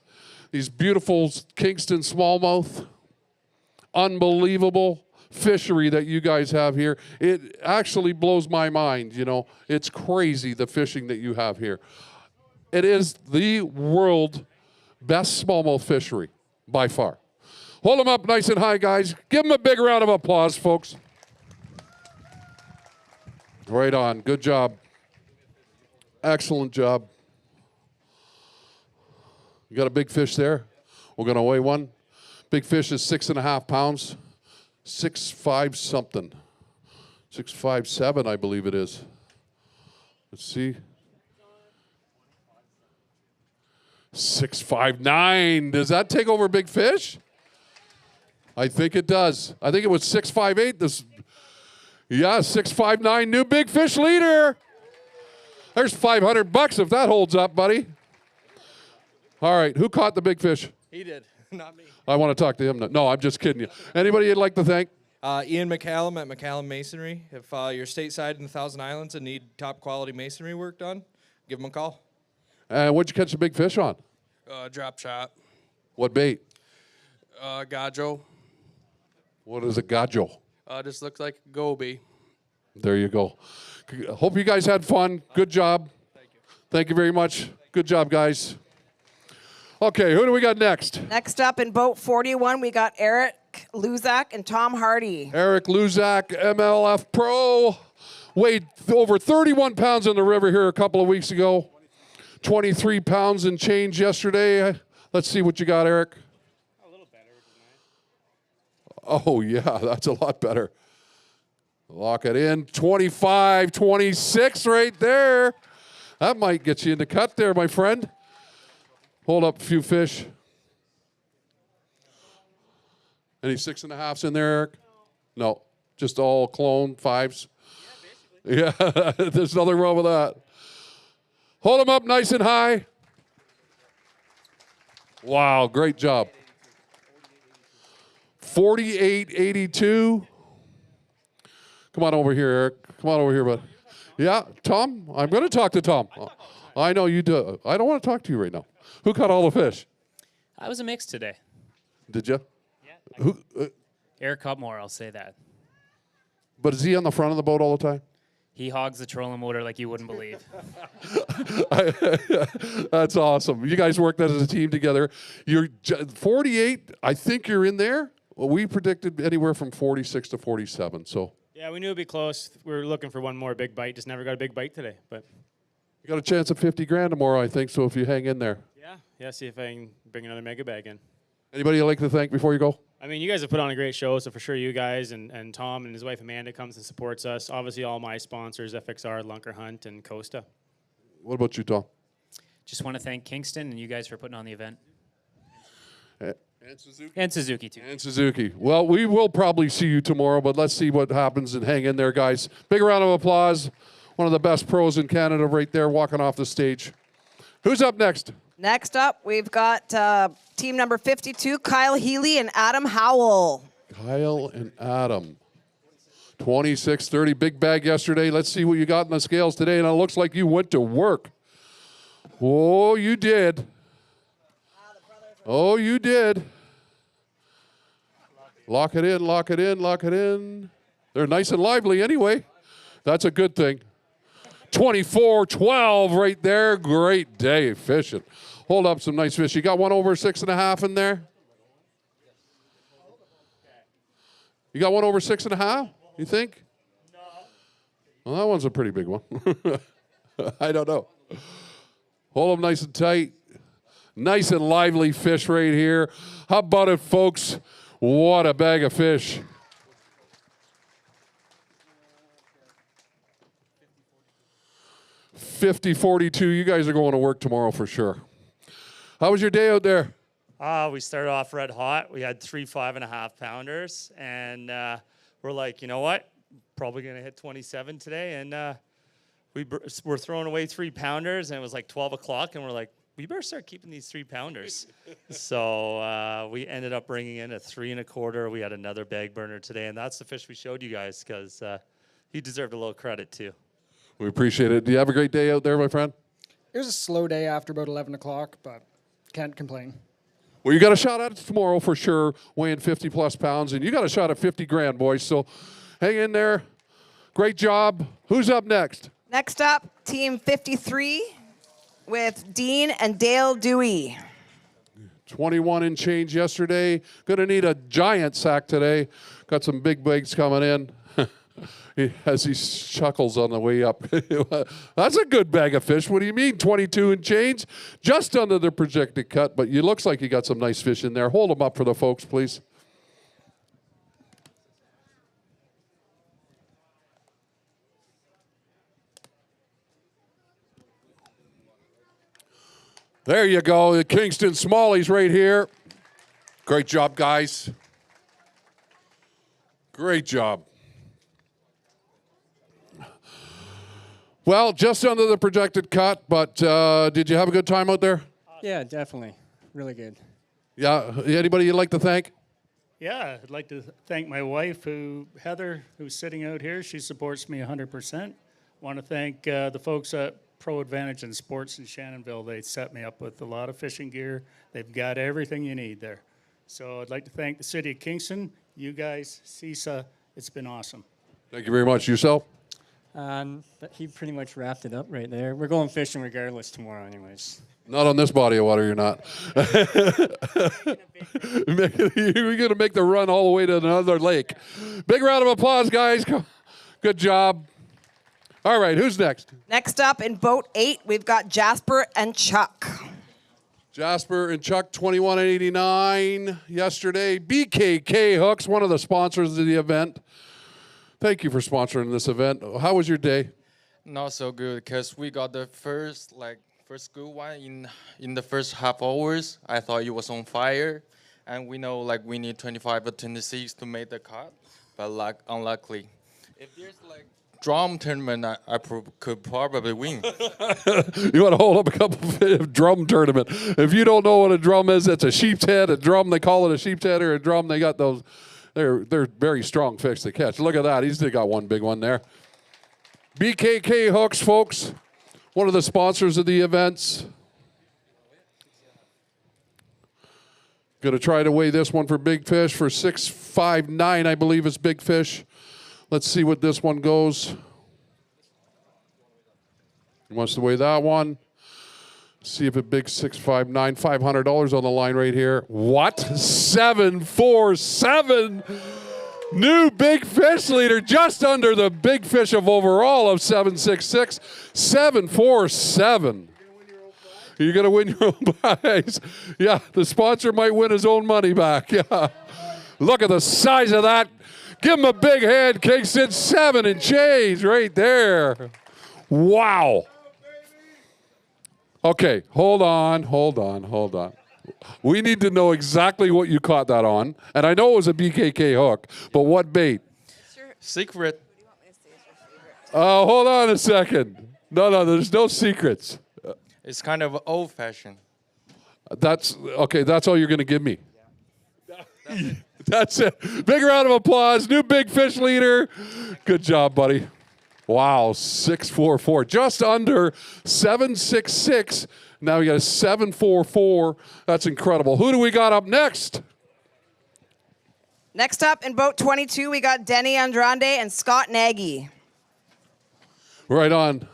These beautiful Kingston smallmouth. Unbelievable fishery that you guys have here. It actually blows my mind, you know. It's crazy, the fishing that you have here. It is the world best smallmouth fishery by far. Hold them up nice and high, guys. Give them a big round of applause, folks. Right on. Good job. Excellent job. You got a big fish there. We're going to weigh one. Big fish is 6.5 pounds. 6.5 something. 6.57, I believe it is. Let's see. 6.59. Does that take over big fish? I think it does. I think it was 6.58. This, yeah, 6.59. New big fish leader. There's $500 if that holds up, buddy. All right, who caught the big fish? He did, not me. I want to talk to him. No, I'm just kidding you. Anybody you'd like to thank? Ian McCallum at McCallum Masonry. If you're stateside in the Thousand Islands and need top quality masonry work done, give him a call. What'd you catch a big fish on? Drop shot. What bait? Gajo. What is a gajo? Just looks like a goby. There you go. Hope you guys had fun. Good job. Thank you. Thank you very much. Good job, guys. Okay, who do we got next? Next up in boat 41, we got Eric Luzak and Tom Hardy. Eric Luzak, MLF Pro, weighed over 31 pounds in the river here a couple of weeks ago. 23 pounds and change yesterday. Let's see what you got, Eric. A little better tonight. Oh, yeah, that's a lot better. Lock it in. 25, 26 right there. That might get you in the cut there, my friend. Hold up a few fish. Any 6.5s in there, Eric? No, just all clone 5s. Yeah, there's nothing wrong with that. Hold them up nice and high. Wow, great job. 48.82. Come on over here, Eric. Come on over here, bud. Yeah, Tom, I'm going to talk to Tom. I know you do. I don't want to talk to you right now. Who caught all the fish? I was a mix today. Did you? Yeah. Who? Eric caught more, I'll say that. But is he on the front of the boat all the time? He hogs the trolling motor like you wouldn't believe. That's awesome. You guys worked as a team together. You're 48. I think you're in there. Well, we predicted anywhere from 46 to 47. So yeah, we knew it'd be close. We were looking for one more big bite. Just never got a big bite today. But you got a chance at 50 grand tomorrow, I think. So if you hang in there. Yeah. See if I can bring another mega bag in. Anybody you'd like to thank before you go? I mean, you guys have put on a great show, so for sure you guys and Tom and his wife Amanda comes and supports us. Obviously, all my sponsors, FXR, Lunker Hunt, and Costa. What about you, Tom? Just want to thank Kingston and you guys for putting on the event. And Suzuki. And Suzuki, too. And Suzuki. Well, we will probably see you tomorrow, but let's see what happens and hang in there, guys. Big round of applause. One of the best pros in Canada right there walking off the stage. Who's up next? Next up, we've got team number 52, Kyle Healy and Adam Howell. Kyle and Adam. 26-30, big bag yesterday. Let's see what you got in the scales today, and it looks like you went to work. Oh, you did. Oh, you did. Lock it in, lock it in, lock it in. They're nice and lively anyway. That's a good thing. 24-12 right there. Great day fishing. Hold up some nice fish. You got one over 6.5 in there? You got one over 6.5, you think? No. Well, that one's a pretty big one. I don't know. Hold them nice and tight. Nice and lively fish right here. How about it, folks? What a bag of fish. $50.42. You guys are going to work tomorrow for sure. How was your day out there? We started off red hot. We had 3 5.5 pounders, and we're like, you know what? Probably going to hit 27 today. And we're throwing away 3 pounders, and it was like 12 o'clock, and we're like, we better start keeping these 3 pounders. So we ended up bringing in a 3 1/4. We had another bag burner today, and that's the fish we showed you guys because he deserved a little credit too. We appreciate it. Do you have a great day out there, my friend? It was a slow day after about 11 o'clock, but can't complain. Well, you got a shot at it tomorrow for sure, weighing 50+ pounds, and you got a shot at 50 grand, boys. So hang in there. Great job. Who's up next? Next up, team 53 with Dean and Dale Dewey. 21 and change yesterday. Going to need a giant sack today. Got some big bags coming in. As he chuckles on the way up. That's a good bag of fish. What do you mean, 22 and change? Just under the projected cut, but it looks like you got some nice fish in there. Hold them up for the folks, please. There you go, the Kingston Smallies right here. Great job, guys. Great job. Well, just under the projected cut, but did you have a good time out there? Yeah, definitely. Really good. Yeah, anybody you'd like to thank? Yeah, I'd like to thank my wife, Heather, who's sitting out here. She supports me 100%. Want to thank the folks at Pro Advantage and Sports in Shannonville. They set me up with a lot of fishing gear. They've got everything you need there. So I'd like to thank the City of Kingston, you guys, CISA. It's been awesome. Thank you very much. Yourself? But he pretty much wrapped it up right there. We're going fishing regardless tomorrow anyways. Not on this body of water, you're not. We're going to make the run all the way to another lake. Big round of applause, guys. Good job. All right, who's next? Next up in boat 8, we've got Jasper and Chuck. Jasper and Chuck, 21 and 89 yesterday. BKK Hooks, one of the sponsors of the event. Thank you for sponsoring this event. How was your day? Not so good because we got the first first good one in the first half hours. I thought it was on fire, and we know like we need 25 or 26 to make the cut, but like unluckily. If there's like drum tournament, I could probably win. You want to hold up a couple of drum tournament. If you don't know what a drum is, it's a sheep's head. A drum, they call it a sheep's head or a drum. They got those. They're very strong fish to catch. Look at that. He's got one big one there. BKK Hooks, folks. One of the sponsors of the events. Going to try to weigh this one for big fish for 659, I believe is big fish. Let's see what this one goes. He wants to weigh that one. See if it big 659, $500 on the line right here. What? 747. New big fish leader, just under the big fish of overall of 766. 747. You're going to win your own prize. Yeah, the sponsor might win his own money back. Yeah. Look at the size of that. Give him a big hand, Kingston. 7 and change right there. Wow. Okay, hold on. We need to know exactly what you caught that on. And I know it was a BKK hook, but what bait? Secret. Hold on a second. No, there's no secrets. It's kind of old-fashioned. That's okay. That's all you're going to give me. That's it. Big round of applause. New big fish leader. Good job, buddy. Wow, 644. Just under 766. Now we got a 744. That's incredible. Who do we got up next? Next up in boat 22, we got Denny Andrade and Scott Nagy. Right on.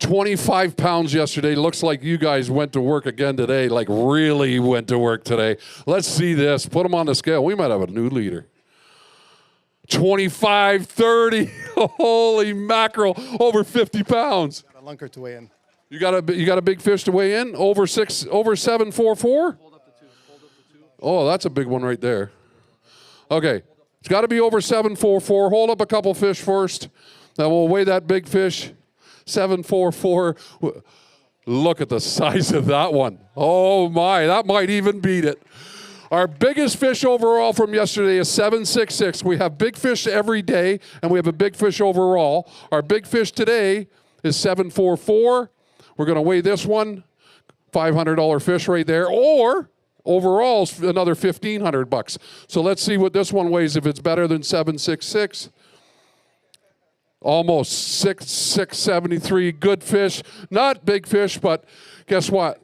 25 pounds yesterday. Looks like you guys went to work again today, like really went to work today. Let's see this. Put them on the scale. We might have a new leader. 25, 30. Holy mackerel. Over 50 pounds. Got a lunker to weigh in. You got a big fish to weigh in? Over 744? Oh, that's a big one right there. Okay. It's got to be over 744. Hold up a couple fish first. Then we'll weigh that big fish. 744. Look at the size of that one. Oh my, that might even beat it. Our biggest fish overall from yesterday is 766. We have big fish every day, and we have a big fish overall. Our big fish today is 744. We're going to weigh this one, $500 fish right there, or overall another $1,500. So let's see what this one weighs, if it's better than 766. Almost 673. Good fish. Not big fish, but guess what?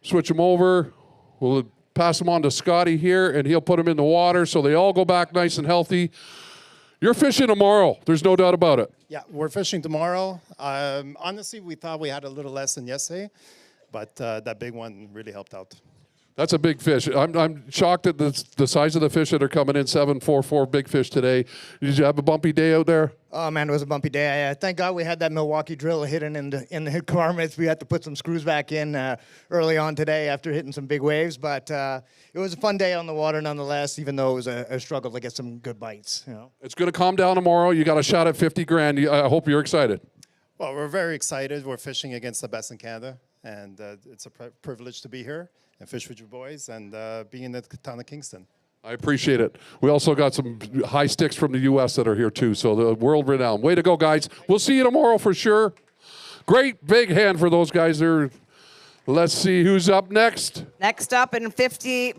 Switch them over. We'll pass them on to Scotty here, and he'll put them in the water so they all go back nice and healthy. You're fishing tomorrow. There's no doubt about it. Yeah, we're fishing tomorrow. Honestly, we thought we had a little less than yesterday, but that big one really helped out. That's a big fish. I'm shocked at the size of the fish that are coming in. 744 big fish today. Did you have a bumpy day out there? Oh man, it was a bumpy day. Thank God we had that Milwaukee drill hidden in the compartments. We had to put some screws back in early on today after hitting some big waves. But it was a fun day on the water nonetheless, even though it was a struggle to get some good bites. You know. It's going to calm down tomorrow. You got a shot at 50 grand. I hope you're excited. Well, we're very excited. We're fishing against the best in Canada, and it's a privilege to be here and fish with you boys and be in the town of Kingston. I appreciate it. We also got some high sticks from the U.S. that are here too, so the world renowned. Way to go, guys. We'll see you tomorrow for sure. Great big hand for those guys there. Let's see who's up next. Next up in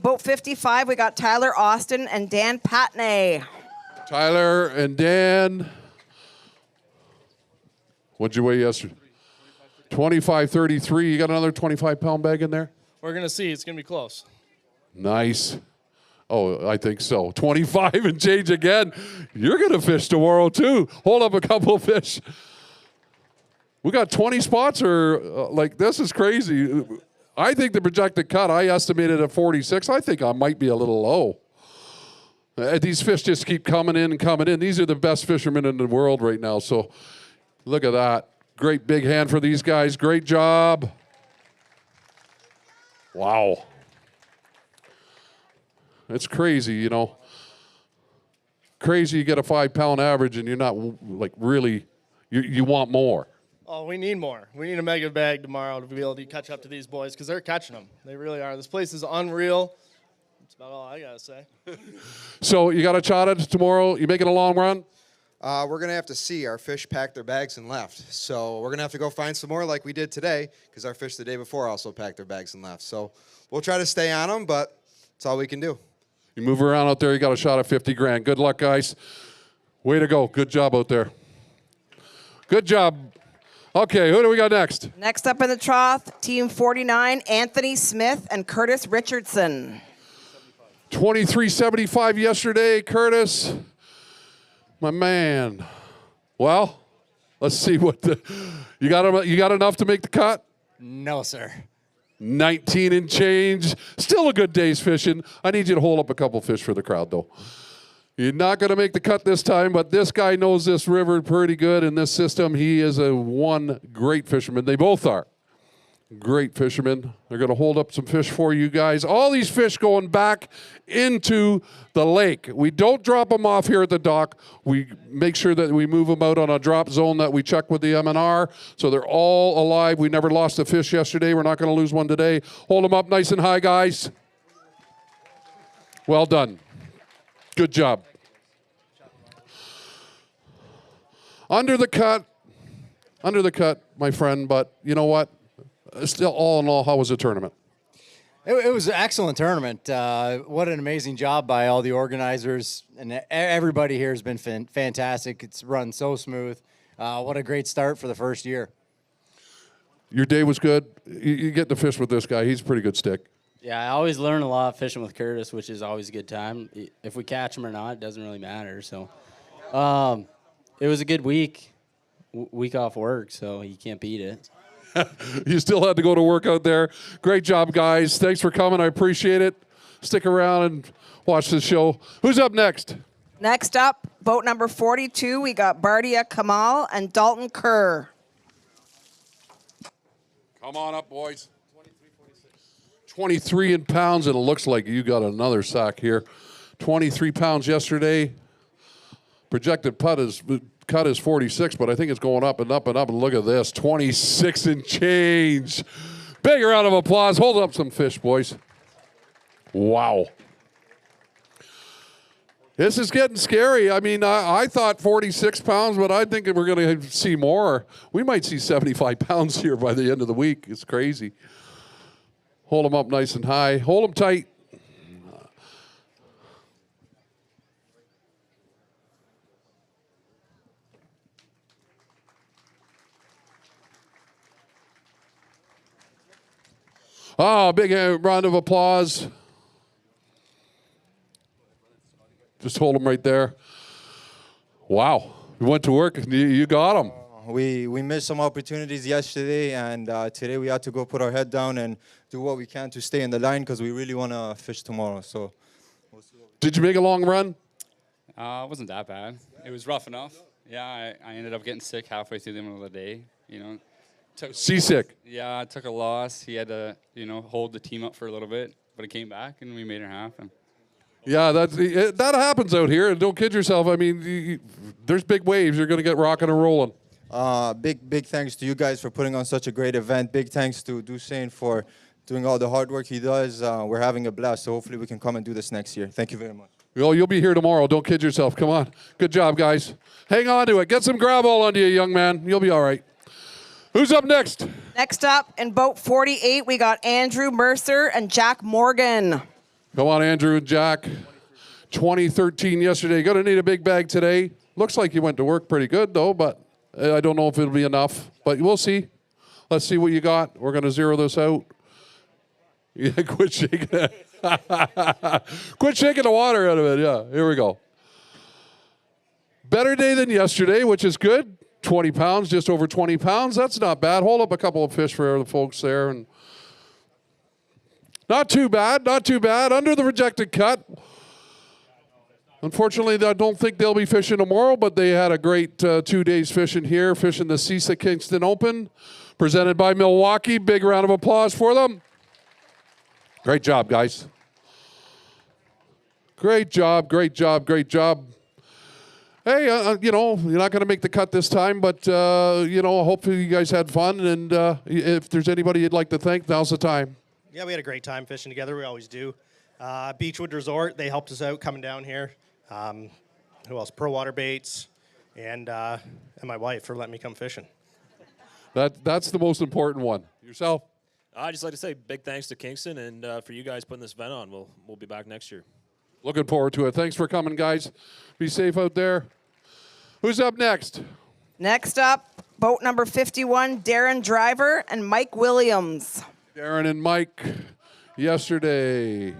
boat 55, we got Tyler Austin and Dan Patney. Tyler and Dan. What'd you weigh yesterday? 25.33. You got another 25-pound bag in there? We're going to see. It's going to be close. Nice. Oh, I think so. 25 and change again. You're going to fish tomorrow, too. Hold up a couple of fish. We got 20 spots, this is crazy. I think the projected cut, I estimated at 46. I think I might be a little low. These fish just keep coming in and coming in. These are the best fishermen in the world right now. So look at that. Great big hand for these guys. Great job. Wow. It's crazy, you know. Crazy you get a 5-pound average and you're not, like, really, you want more. Oh, we need more. We need a mega bag tomorrow to be able to catch up to these boys because they're catching them. They really are. This place is unreal. That's about all I got to say. So you got a shot at it tomorrow. You making a long run? We're going to have to see. Our fish packed their bags and left. So we're going to have to go find some more like we did today because our fish the day before also packed their bags and left. So we'll try to stay on them, but that's all we can do. You move around out there, you got a shot at 50 grand. Good luck, guys. Way to go. Good job out there. Good job. Okay, who do we got next? Next up in the trough, Team 49, Anthony Smith and Curtis Richardson. 23.75 yesterday, Curtis. My man. Well, let's see what you got enough to make the cut? No, sir. 19 and change. Still a good day's fishing. I need you to hold up a couple fish for the crowd, though. You're not going to make the cut this time, but this guy knows this river pretty good in this system. He is one great fisherman. They both are great fishermen. They're going to hold up some fish for you guys. All these fish going back into the lake. We don't drop them off here at the dock. We make sure that we move them out on a drop zone that we check with the M&R, so they're all alive. We never lost a fish yesterday. We're not going to lose one today. Hold them up nice and high, guys. Well done. Good job. Under the cut, my friend, but you know what? Still, all in all, how was the tournament? It was an excellent tournament. What an amazing job by all the organizers, and everybody here has been fantastic. It's run so smooth. What a great start for the first year. Your day was good. You get to fish with this guy. He's a pretty good stick. Yeah, I always learn a lot fishing with Curtis, which is always a good time. If we catch him or not, it doesn't really matter. So it was a good week off work, so you can't beat it. You still had to go to work out there. Great job, guys. Thanks for coming. I appreciate it. Stick around and watch the show. Who's up next? Next up, boat number 42, we got Bardia Kamal and Dalton Kerr. Come on up, boys. 23 in pounds, and it looks like you got another sack here. 23 pounds yesterday. Projected cut is 46, but I think it's going up and up and up. And look at this, 26 and change. Big round of applause. Hold up some fish, boys. Wow. This is getting scary. I mean, I thought 46 pounds, but I think we're going to see more. We might see 75 pounds here by the end of the week. It's crazy. Hold them up nice and high. Hold them tight. Oh, big round of applause. Just hold them right there. Wow. You went to work and you got them. We missed some opportunities yesterday, and today we had to go put our head down and do what we can to stay in the line because we really want to fish tomorrow. So, did you make a long run? It wasn't that bad. It was rough enough. Yeah, I ended up getting sick halfway through the middle of the day. You know, Seasick. Yeah, I took a loss. He had to, hold the team up for a little bit, but it came back and we made it happen. Yeah, that happens out here. Don't kid yourself. I mean, there's big waves. You're going to get rocking and rolling. Big thanks to you guys for putting on such a great event. Big thanks to Dusain for doing all the hard work he does. We're having a blast, so hopefully we can come and do this next year. Thank you very much. Well, you'll be here tomorrow. Don't kid yourself. Come on. Good job, guys. Hang on to it. Get some gravel onto you, young man. You'll be all right. Who's up next? Next up in boat 48, we got Andrew Mercer and Jack Morgan. Come on, Andrew and Jack. 2013 yesterday. Going to need a big bag today. Looks like you went to work pretty good, though, but I don't know if it'll be enough. But we'll see. Let's see what you got. We're going to zero this out. Yeah, quit shaking it. Quit shaking the water out of it. Yeah, here we go. Better day than yesterday, which is good. 20 pounds, just over 20 pounds. That's not bad. Hold up a couple of fish for the folks there. And not too bad, not too bad. Under the rejected cut. Unfortunately, I don't think they'll be fishing tomorrow, but they had a great 2 days fishing here, fishing the CISA Kingston Open, presented by Milwaukee. Big round of applause for them. Great job, guys. Great job, great job, great job. Hey, you know, you're not going to make the cut this time, but, you know, hopefully you guys had fun. And if there's anybody you'd like to thank, now's the time. Yeah, we had a great time fishing together. We always do. Beachwood Resort, they helped us out coming down here. Who else? Pro Water Baits, and my wife for letting me come fishing. That's the most important one. Yourself? I'd just like to say big thanks to Kingston and for you guys putting this event on. We'll be back next year. Looking forward to it. Thanks for coming, guys. Be safe out there. Who's up next? Next up, boat number 51, Darren Driver and Mike Williams. Darren and Mike yesterday.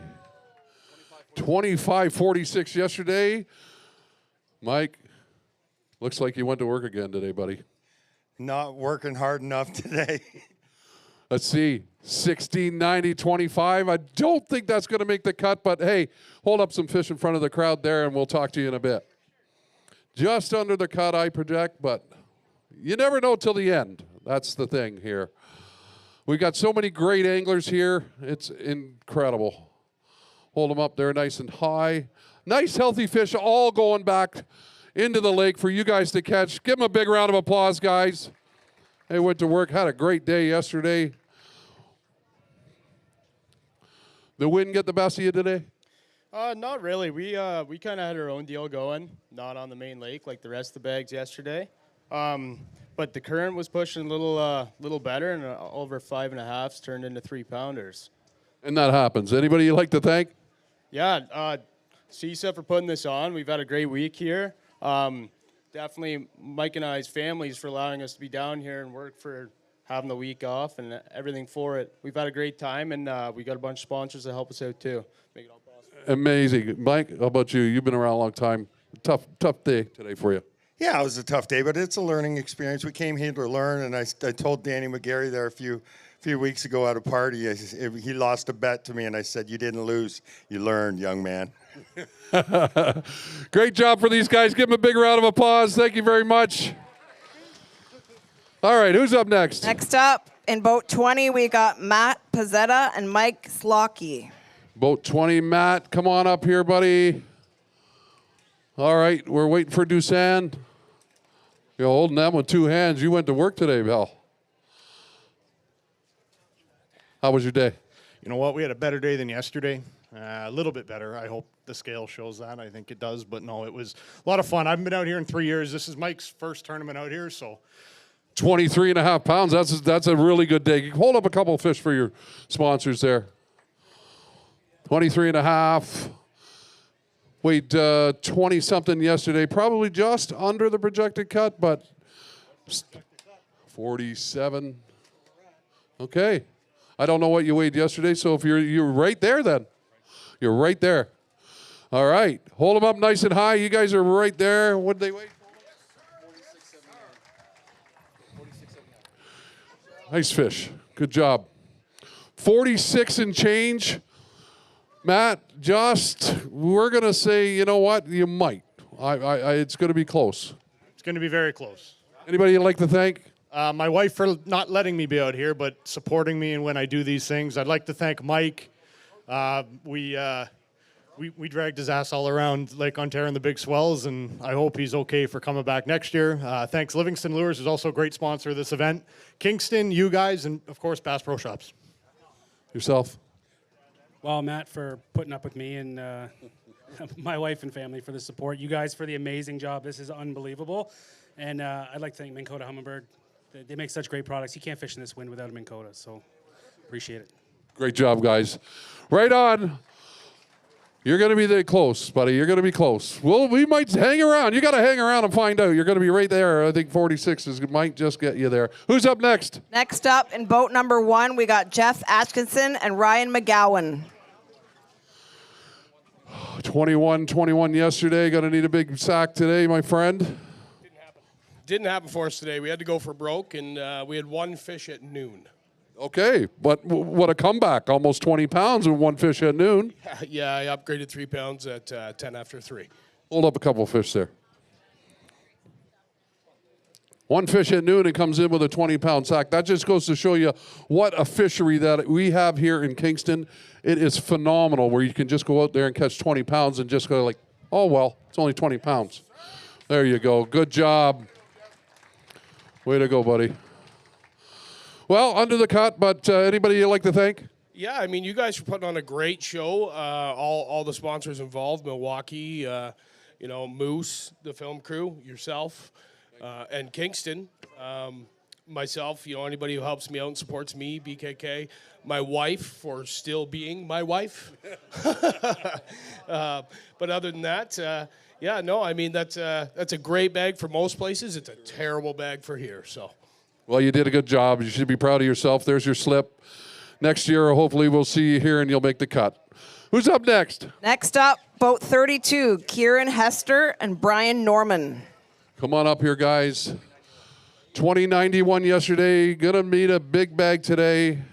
25-46 yesterday. Mike, looks like you went to work again today, buddy. Not working hard enough today. Let's see, 16-90-25. I don't think that's going to make the cut, but hey, hold up some fish in front of the crowd there, and we'll talk to you in a bit. Just under the cut, I project, but you never know till the end. That's the thing here. We've got so many great anglers here. It's incredible. Hold them up there nice and high. Nice, healthy fish all going back into the lake for you guys to catch. Give them a big round of applause, guys. They went to work, had a great day yesterday. The wind get the best of you today? Not really. We kind of had our own deal going, not on the main lake like the rest of the bags yesterday. But the current was pushing a little better, and over 5.5s turned into 3-pounders. And that happens. Anybody you'd like to thank? Yeah, CISA for putting this on. We've had a great week here. Definitely Mike and I's families for allowing us to be down here and work for having the week off and everything for it. We've had a great time, and we got a bunch of sponsors to help us out too. Make it all possible. Amazing. Mike, how about you? You've been around a long time. Tough day today for you. Yeah, it was a tough day, but it's a learning experience. We came here to learn, and I told Danny McGarry there a few weeks ago at a party, he lost a bet to me, and I said, "You didn't lose, you learned, young man." Great job for these guys. Give them a big round of applause. Thank you very much. All right, who's up next? Next up, in boat 20, we got Matt Pizzetta and Mike Slocky. Boat 20, Matt, come on up here, buddy. All right, we're waiting for Dusan. You're holding them with two hands. You went to work today, Bill. How was your day? You know what? We had a better day than yesterday. A little bit better. I hope the scale shows that. I think it does. But no, it was a lot of fun. I haven't been out here in 3 years. This is Mike's first tournament out here, so. 23.5 pounds. That's a really good day. Hold up a couple of fish for your sponsors there. 23.5. Weighed 20-something yesterday. Probably just under the projected cut, but 47. Okay. I don't know what you weighed yesterday, so if you're right there then. You're right there. All right. Hold them up nice and high. You guys are right there. What did they weigh? Nice fish. Good job. 46 and change. Matt, we're going to say, you know what? You might. It's going to be close. It's going to be very close. Anybody you'd like to thank? My wife for not letting me be out here, but supporting me when I do these things. I'd like to thank Mike. We dragged his ass all around Lake Ontario in the big swells, and I hope he's okay for coming back next year. Thanks Livingston Lures, who's also a great sponsor of this event. Kingston, you guys, and of course Bass Pro Shops. Yourself? Well, Matt, for putting up with me and my wife and family for the support. You guys for the amazing job. This is unbelievable. And I'd like to thank Minn Kota Humminbird. They make such great products. You can't fish in this wind without a Minn Kota, so appreciate it. Great job, guys. Right on. You're going to be close, buddy. You're going to be close. Well, we might hang around. You got to hang around and find out. You're going to be right there. I think 46 might just get you there. Who's up next? Next up in boat number 1, we got Jeff Atkinson and Ryan McGowan. 21 yesterday. Going to need a big sack today, my friend. Didn't happen for us today. We had to go for broke, and we had one fish at noon. Okay, but what a comeback. Almost 20 pounds with one fish at noon. Yeah, I upgraded 3 pounds at 10 after 3. Hold up a couple of fish there. One fish at noon and comes in with a 20-pound sack. That just goes to show you what a fishery that we have here in Kingston. It is phenomenal where you can just go out there and catch 20 pounds and just go like, oh, well, it's only 20 pounds. There you go. Good job. Way to go, buddy. Well, under the cut, but anybody you'd like to thank? Yeah, I mean, you guys are putting on a great show. All the sponsors involved, Milwaukee, Moose, the film crew, yourself, and Kingston. Myself, anybody who helps me out and supports me, BKK. My wife for still being my wife. But other than that, that's a great bag for most places. It's a terrible bag for here. So. Well, you did a good job. You should be proud of yourself. There's your slip. Next year, hopefully, we'll see you here and you'll make the cut. Who's up next? Next up, boat 32, Kieran Hester and Brian Norman. Come on up here, guys. 2091 yesterday. Gonna meet a big bag today.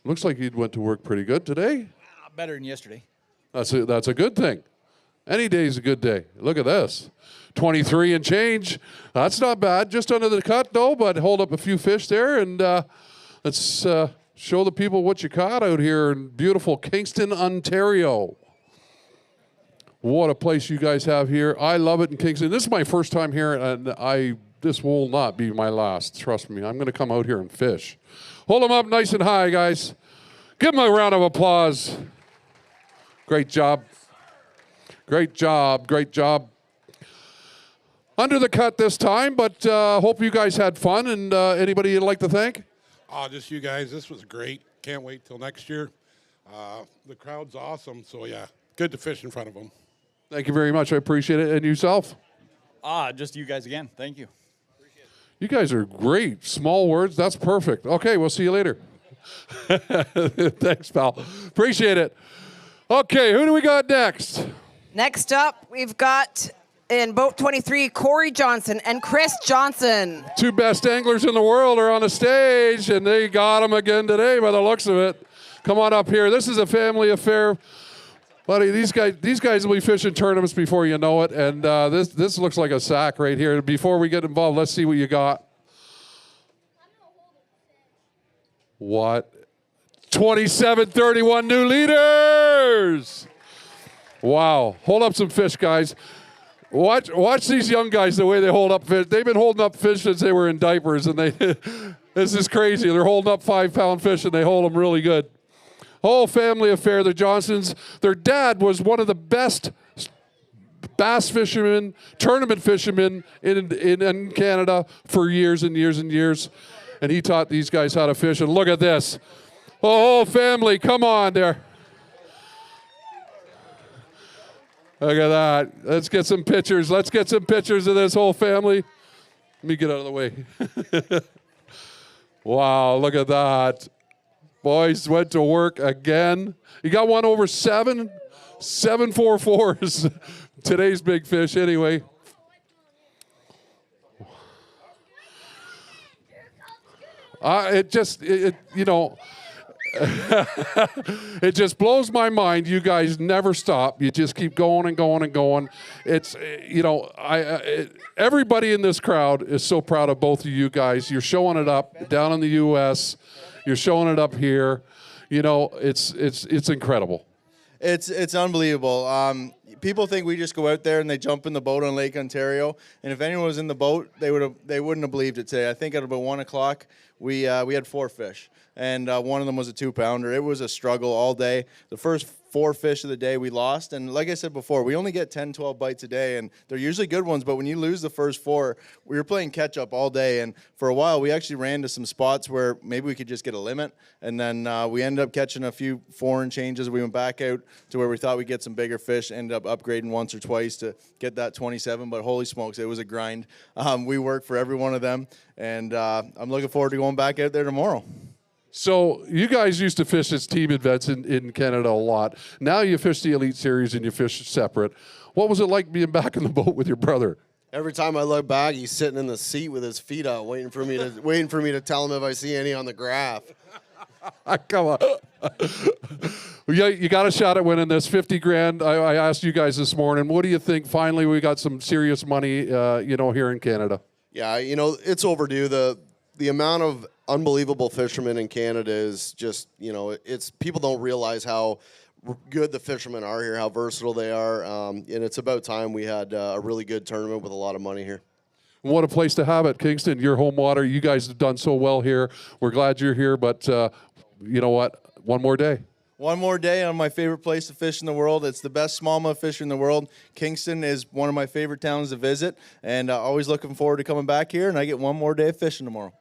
Looks like you went to work pretty good today. Better than yesterday. That's a good thing. Any day's a good day. Look at this. 23 and change. That's not bad. Just under the cut, though, but hold up a few fish there. And let's show the people what you caught out here in beautiful Kingston, Ontario. What a place you guys have here. I love it in Kingston. This is my first time here, and this will not be my last. Trust me. I'm going to come out here and fish. Hold them up nice and high, guys. Give them a round of applause. Great job. Great job. Great job. Under the cut this time, but hope you guys had fun. And anybody you'd like to thank? Just you guys. This was great. Can't wait till next year. The crowd's awesome. So, yeah, good to fish in front of them. Thank you very much. I appreciate it. And yourself? Just you guys again. Thank you. You guys are great. Small words. That's perfect. Okay, we'll see you later. Thanks, pal. Appreciate it. Okay, who do we got next? Next up, we've got in boat 23, Corey Johnson and Chris Johnson. Two best anglers in the world are on the stage, and they got them again today by the looks of it. Come on up here. This is a family affair. Buddy, these guys will be fishing tournaments before you know it, and this looks like a sack right here. Before we get involved, let's see what you got. What? 27-31 new leaders! Wow. Hold up some fish, guys. Watch these young guys, the way they hold up fish. They've been holding up fish since they were in diapers, and this is crazy. They're holding up 5-pound fish, and they hold them really good. Whole family affair, the Johnsons. Their dad was one of the best bass fishermen, tournament fishermen in Canada for years and years and years. And he taught these guys how to fish. And look at this. The whole family, come on there. Look at that. Let's get some pictures. Let's get some pictures of this whole family. Let me get out of the way. Wow, look at that. Boys went to work again. You got one over 7 4-4s. Today's big fish anyway. It just blows my mind. You guys never stop. You just keep going and going and going. It's, everybody in this crowd is so proud of both of you guys. You're showing it up down in the U.S. You're showing it up here. It's incredible. It's unbelievable. People think we just go out there and they jump in the boat on Lake Ontario. And if anyone was in the boat, they wouldn't have believed it today. I think at about 1 o'clock, we had 4 fish. And one of them was a 2-pounder. It was a struggle all day. The first 4 fish of the day we lost. And like I said before, we only get 10, 12 bites a day. And they're usually good ones. But when you lose the first 4, we were playing catch up all day. And for a while, we actually ran to some spots where maybe we could just get a limit. And then we ended up catching a few 4 changes. We went back out to where we thought we'd get some bigger fish. Ended up upgrading once or twice to get that 27. But holy smokes, it was a grind. We worked for every one of them. And I'm looking forward to going back out there tomorrow. So you guys used to fish as team events in Canada a lot. Now you fish the Elite Series and you fish separate. What was it like being back in the boat with your brother? Every time I look back, he's sitting in the seat with his feet out, waiting for me to tell him if I see any on the graph. Come on. You got a shot at winning this $50,000. I asked you guys this morning, what do you think? Finally, we got some serious money, here in Canada. Yeah, it's overdue. The amount of unbelievable fishermen in Canada is just, it's people don't realize how good the fishermen are here, how versatile they are. And it's about time we had a really good tournament with a lot of money here. What a place to have it, Kingston. Your home water. You guys have done so well here. We're glad you're here, but you know what? One more day. One more day on my favorite place to fish in the world. It's the best smallmouth fisher in the world. Kingston is one of my favorite towns to visit, and always looking forward to coming back here, and I get one more day of fishing tomorrow.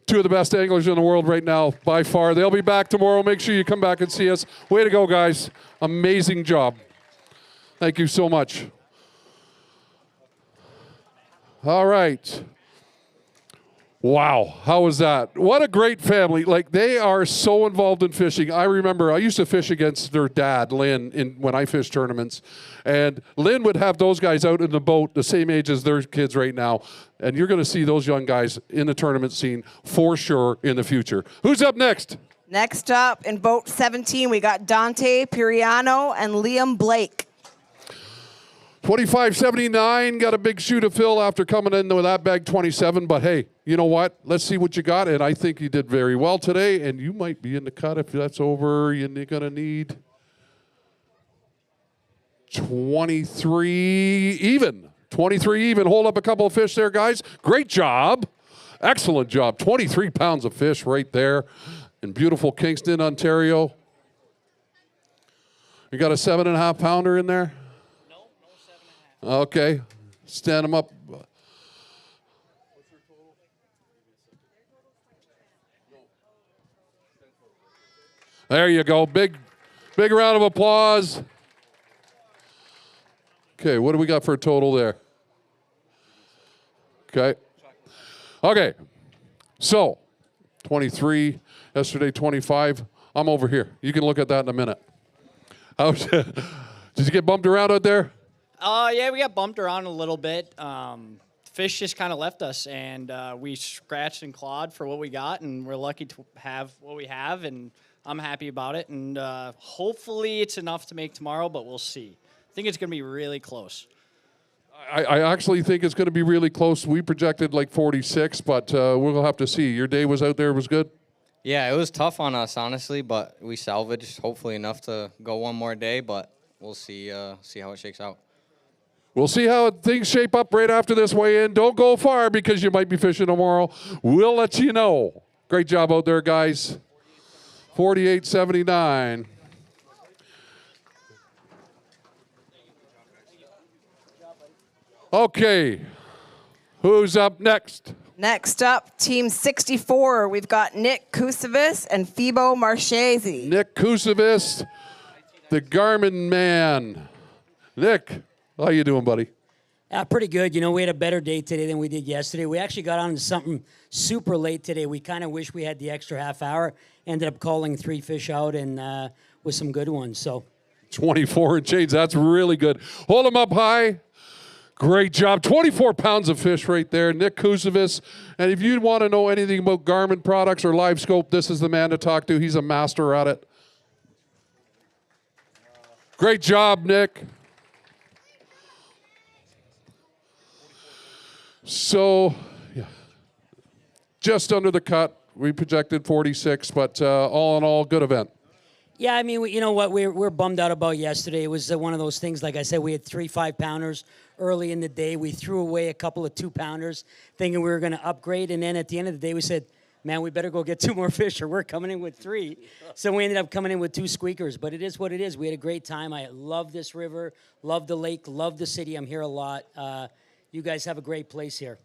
Two of the best anglers in the world right now, by far. They'll be back tomorrow. Make sure you come back and see us. Way to go, guys. Amazing job. Thank you so much. All right. Wow, how was that? What a great family. Like, they are so involved in fishing. I remember I used to fish against their dad, Lynn, when I fished tournaments. And Lynn would have those guys out in the boat the same age as their kids right now. And you're going to see those young guys in the tournament scene for sure in the future. Who's up next? Next up in boat 17, we got Dante Piriano and Liam Blake. 25.79, got a big shoe to fill after coming in with that bag 27, but hey, you know what? Let's see what you got, and I think you did very well today, and you might be in the cut if that's over. You're going to need 23 even. 23 even. Hold up a couple of fish there, guys. Great job. Excellent job. 23 pounds of fish right there in beautiful Kingston, Ontario. You got a 7.5 pounder in there? Okay, stand them up. There you go. Big round of applause. Okay, what do we got for a total there? Okay. So, 23, yesterday 25. I'm over here. You can look at that in a minute. Did you get bumped around out there? Yeah, we got bumped around a little bit. Fish just kind of left us, and we scratched and clawed for what we got, and we're lucky to have what we have, and I'm happy about it. And hopefully it's enough to make tomorrow, but we'll see. I think it's going to be really close. I actually think it's going to be really close. We projected like 46, but we'll have to see. Your day was out there, was good? Yeah, it was tough on us, honestly, but we salvaged hopefully enough to go one more day, but we'll see how it shakes out. We'll see how things shape up right after this weigh-in. Don't go far because you might be fishing tomorrow. We'll let you know. Great job out there, guys. 48.79. Okay. Who's up next? Next up, Team 64. We've got Nick Kusevis and Fibo Marchese. Nick Kusevis, the Garmin man. Nick, how you doing, buddy? Pretty good. You know, we had a better day today than we did yesterday. We actually got on to something super late today. We kind of wish we had the extra half hour. Ended up calling 3 fish out and with some good ones. So 24 and change. That's really good. Hold them up high. Great job. 24 pounds of fish right there. Nick Kusevis. And if you want to know anything about Garmin products or Live Scope, this is the man to talk to. He's a master at it. Great job, Nick. So, yeah, just under the cut. We projected 46, but all in all, good event. yeah, I mean, you know what? We're bummed out about yesterday. It was one of those things. Like I said, we had 3 5-pounders early in the day. We threw away a couple of 2-pounders, thinking we were going to upgrade. And then at the end of the day, we said, man, we better go get 2 more fish or we're coming in with 3. So we ended up coming in with 2 squeakers. But it is what it is. We had a great time. I love this river, love the lake, love the city. I'm here a lot. You guys have a great place here.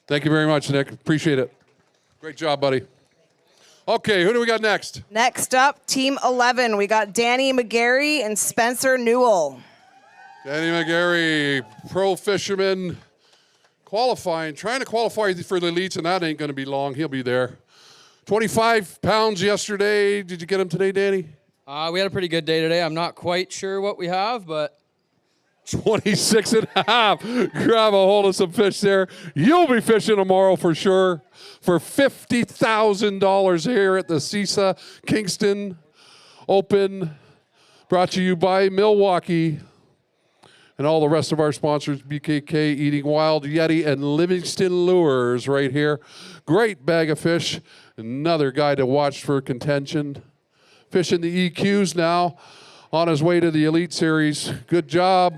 Thank you very much, Nick. Appreciate it. Great job, buddy. Okay, who do we got next? Next up, Team 11. We got Danny McGarry and Spencer Newell. Danny McGarry, pro fisherman, qualifying, trying to qualify for the elites, and that ain't going to be long. He'll be there. 25 pounds yesterday. Did you get him today, Danny? We had a pretty good day today. I'm not quite sure what we have, but 26 and a half. Grab a hold of some fish there. You'll be fishing tomorrow for sure for $50,000 here at the CISA Kingston Open, brought to you by Milwaukee and all the rest of our sponsors, BKK, Eating Wild, Yeti, and Livingston Lures right here. Great bag of fish. Another guy to watch for contention. Fishing the EQs now. on his way to the Elite Series. Good job.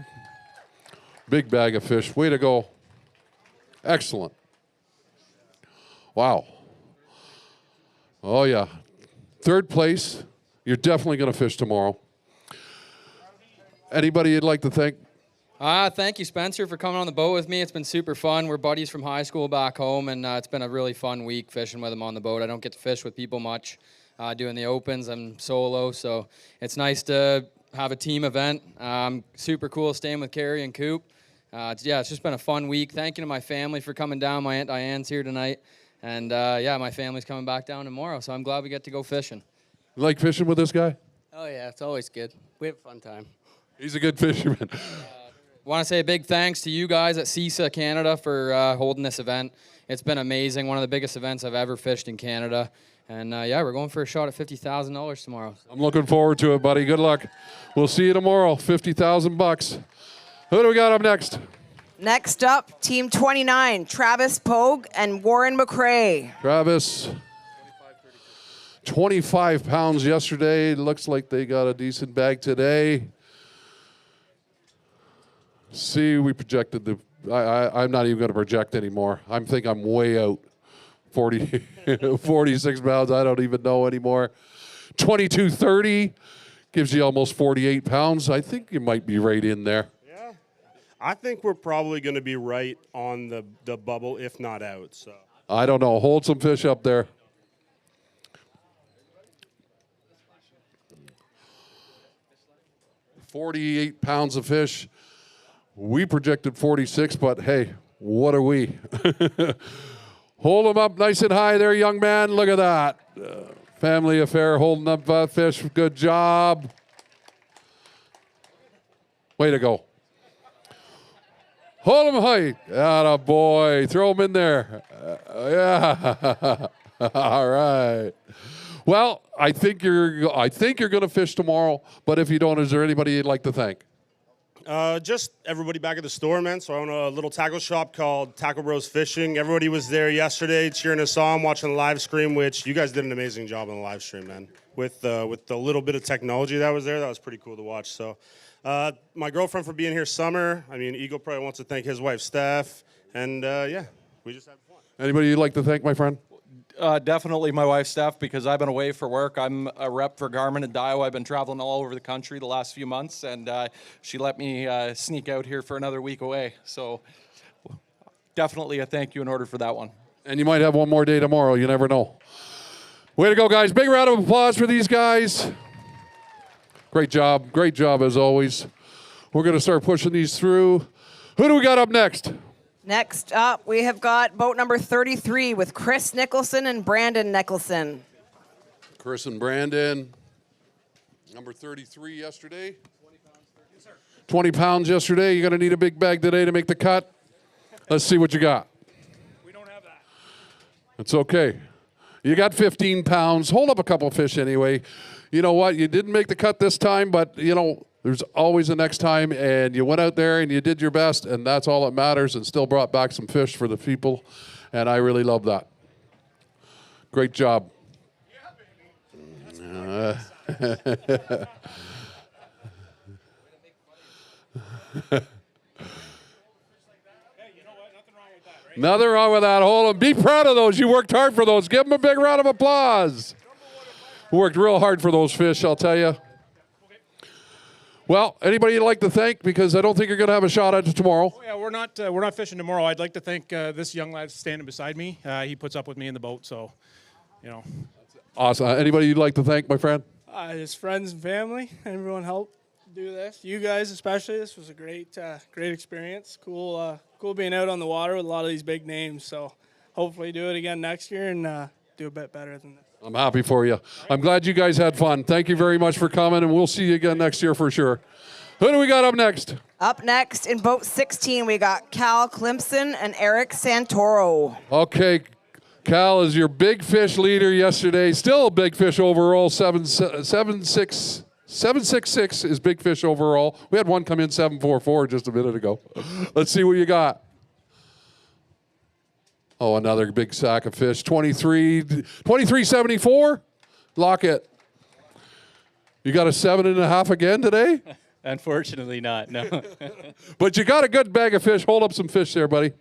Big bag of fish. Way to go. Excellent. Wow. Oh, yeah. Third place. You're definitely going to fish tomorrow. Anybody you'd like to thank? Thank you, Spencer, for coming on the boat with me. It's been super fun. We're buddies from high school back home, and it's been a really fun week fishing with him on the boat. I don't get to fish with people much doing the opens. I'm solo, so it's nice to have a team event. Super cool staying with Carrie and Coop. It's just been a fun week. Thank you to my family for coming down. My Aunt Diane's here tonight. And, my family's coming back down tomorrow, so I'm glad we get to go fishing. You like fishing with this guy? Oh, yeah, it's always good. We have a fun time. He's a good fisherman. Want to say a big thanks to you guys at CISA Canada for holding this event. It's been amazing, one of the biggest events I've ever fished in Canada. And, we're going for a shot at $50,000 tomorrow. I'm looking forward to it, buddy. Good luck. We'll see you tomorrow. $50,000. Who do we got up next? Next up, Team 29, Travis Pogue and Warren McRae. Travis, 25 pounds yesterday. Looks like they got a decent bag today. See, we projected the... I'm not even going to project anymore. I think I'm way out. 46 pounds, I don't even know anymore. 22.30 gives you almost 48 pounds. I think you might be right in there. I think we're probably going to be right on the bubble, if not out. So I don't know. Hold some fish up there. $48 pounds of fish. We projected 46, but hey, what are we? Hold them up nice and high there, young man. Look at that. Family affair holding up fish. Good job. Way to go. Hold him high. Atta boy. Throw him in there. Yeah. All right. Well, I think you're going to fish tomorrow, but if you don't, is there anybody you'd like to thank? Just everybody back at the store, man. So I own a little tackle shop called Tackle Bros Fishing. Everybody was there yesterday cheering us on, watching the live stream, which you guys did an amazing job on the live stream, man. With the little bit of technology that was there, that was pretty cool to watch. So my girlfriend for being here summer. I mean, Eagle probably wants to thank his wife, Steph. And, we just had fun. Anybody you'd like to thank, my friend? Definitely my wife, Steph, because I've been away for work. I'm a rep for Garmin and Daiwa. I've been traveling all over the country the last few months, and she let me sneak out here for another week away. So definitely a thank you in order for that one. And you might have one more day tomorrow. You never know. Way to go, guys. Big round of applause for these guys. Great job. Great job, as always. We're going to start pushing these through. Who do we got up next? Next up, we have got boat number 33 with Chris Nicholson and Brandon Nicholson. Chris and Brandon. Number 33 yesterday. 20 pounds yesterday. You're going to need a big bag today to make the cut. Let's see what you got. We don't have that. It's okay. You got 15 pounds. Hold up a couple fish anyway. You know what? You didn't make the cut this time, but, there's always a next time, and you went out there and you did your best, and that's all that matters, and still brought back some fish for the people, and I really love that. Great job. Nothing wrong with that. Hold them. Be proud of those. You worked hard for those. Give them a big round of applause. Worked real hard for those fish, I'll tell you. Well, anybody you'd like to thank, because I don't think you're going to have a shot at it tomorrow. Oh, yeah, we're not fishing tomorrow. I'd like to thank this young lad standing beside me. He puts up with me in the boat, so, Awesome. Anybody you'd like to thank, my friend? His friends and family. Everyone helped do this. You guys especially. This was a great experience. Cool being out on the water with a lot of these big names. So hopefully do it again next year and do a bit better than this. I'm happy for you. I'm glad you guys had fun. Thank you very much for coming, and we'll see you again next year for sure. Who do we got up next? Up next in boat 16, we got Cal Clemson and Eric Santoro. Okay, Cal is your big fish leader yesterday. Still a big fish overall, 766 is big fish overall. We had one come in 744 just a minute ago. Let's see what you got. Oh, another big sack of fish. 23.74. Lock it. You got a 7.5 again today? Unfortunately not, no. But you got a good bag of fish. Hold up some fish there, buddy.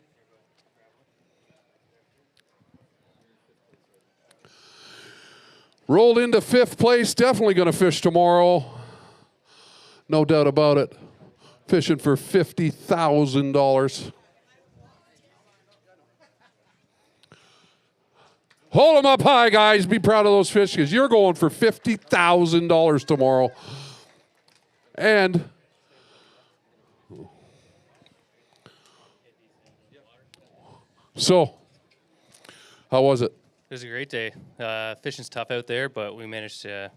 Rolled into 5th place. Definitely going to fish tomorrow. No doubt about it. Fishing for $50,000. Hold them up high, guys. Be proud of those fish because you're going for $50,000 tomorrow. And so, how was it? It was a great day. Fishing's tough out there, but we managed to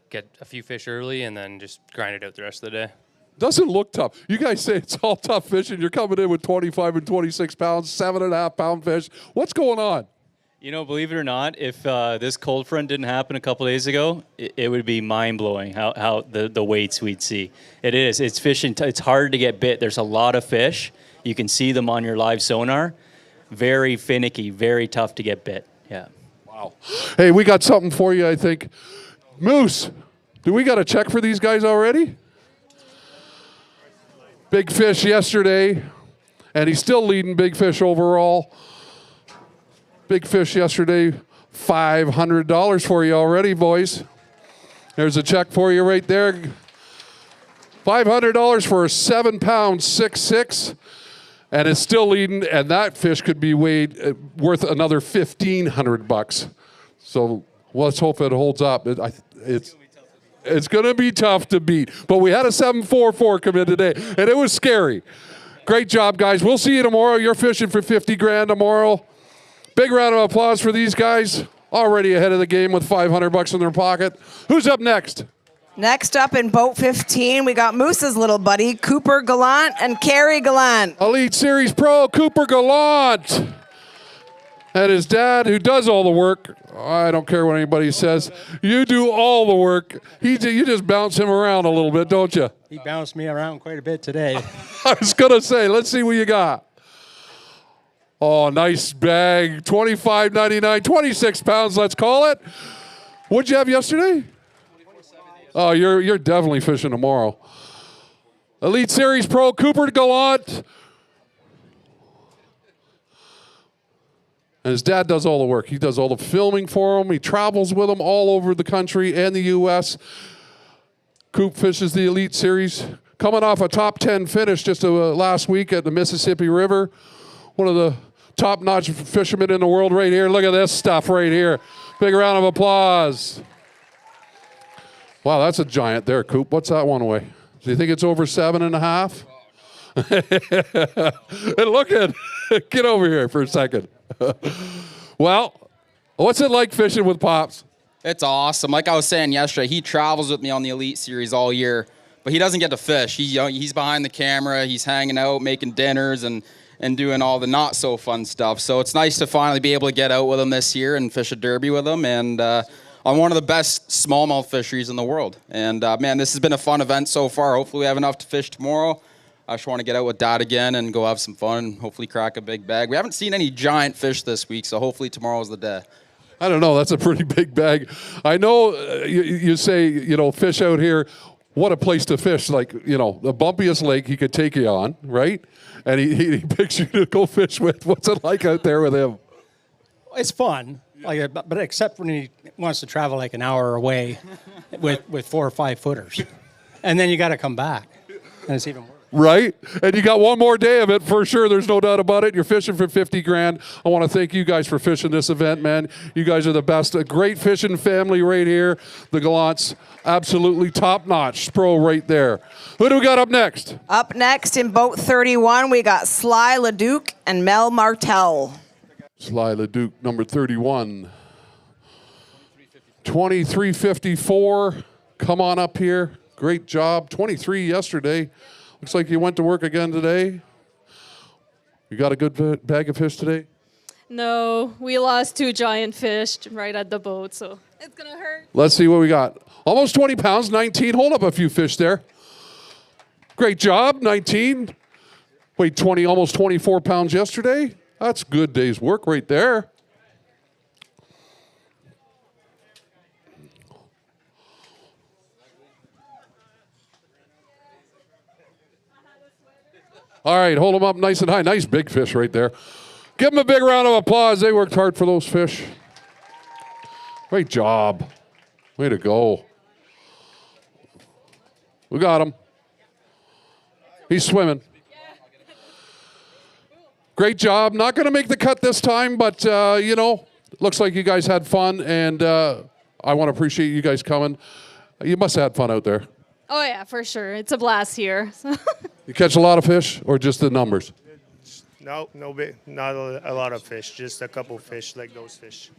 get a few fish early and then just grind it out the rest of the day. Doesn't look tough. You guys say it's all tough fishing. You're coming in with 25 and 26 pounds, 7.5 pound fish. What's going on? You know, believe it or not, if this cold front didn't happen a couple days ago, it would be mind-blowing how the weights we'd see. It is. It's fishing. It's hard to get bit. There's a lot of fish. You can see them on your live sonar. Very finicky, very tough to get bit. Yeah. Wow. Hey, we got something for you, I think. Moose, do we got a check for these guys already? Big fish yesterday, and he's still leading big fish overall. Big fish yesterday, $500 for you already, boys. There's a check for you right there. $500 for a 7-pound 6.6, and it's still leading, and that fish could be weighed worth another $1,500. So let's hope it holds up. It's going to be tough to beat, but we had a 7.44 come in today, and it was scary. Great job, guys. We'll see you tomorrow. You're fishing for $50,000 tomorrow. Big round of applause for these guys. Already ahead of the game with $500 in their pocket. Who's up next? Next up in boat 15, we got Moose's little buddy, Cooper Gallant and Carrie Gallant. Elite Series Pro, Cooper Gallant. And his dad, who does all the work. I don't care what anybody says. You do all the work. You just bounce him around a little bit, don't you? He bounced me around quite a bit today. I was going to say, let's see what you got. Oh, nice bag. $25.99, 26 pounds, let's call it. What'd you have yesterday? Oh, you're definitely fishing tomorrow. Elite Series Pro, Cooper Gallant. And his dad does all the work. He does all the filming for him. He travels with him all over the country and the U.S. Coop fishes the Elite Series. Coming off a top 10 finish just last week at the Mississippi River. One of the top-notch fishermen in the world right here. Look at this stuff right here. Big round of applause. Wow, that's a giant there, Coop. What's that one weigh? Do you think it's over 7.5? And look at, get over here for a second. Well, what's it like fishing with Pops? It's awesome. Like I was saying yesterday, he travels with me on the Elite Series all year, but he doesn't get to fish. He's behind the camera. He's hanging out, making dinners, and doing all the not-so-fun stuff. So it's nice to finally be able to get out with him this year and fish a derby with him, and on one of the best smallmouth fisheries in the world. And, man, this has been a fun event so far. Hopefully we have enough to fish tomorrow. I just want to get out with Dad again and go have some fun and hopefully crack a big bag. We haven't seen any giant fish this week, so hopefully tomorrow's the day. I don't know. That's a pretty big bag. I know you say, fish out here. What a place to fish. Like, the bumpiest lake he could take you on, right? And he picks you to go fish with. What's it like out there with him? It's fun, but except when he wants to travel like an hour away with 4 or 5 footers. And then you got to come back, and it's even worse. Right? And you got one more day of it for sure. There's no doubt about it. You're fishing for $50,000. I want to thank you guys for fishing this event, man. You guys are the best. A great fishing family right here. The Gallants, absolutely top-notch pro right there. Who do we got up next? Up next in boat 31, we got Sly LeDuc and Mel Martell. Sly LeDuc, number 31. 2354. Come on up here. Great job. 23 yesterday. Looks like you went to work again today. You got a good bag of fish today? No, we lost 2 giant fish right at the boat, so it's going to hurt. Let's see what we got. Almost 20 pounds, 19. Hold up a few fish there. Great job, 19. Weighed 20, almost 24 pounds yesterday. That's a good day's work right there. All right, hold them up nice and high. Nice big fish right there. Give them a big round of applause. They worked hard for those fish. Great job. Way to go. We got him. He's swimming. Great job. Not going to make the cut this time, but, you know, looks like you guys had fun, and I want to appreciate you guys coming. You must have had fun out there. Oh, yeah, for sure. It's a blast here. You catch a lot of fish or just the numbers? No, not a lot of fish. Just a couple fish, like those fish.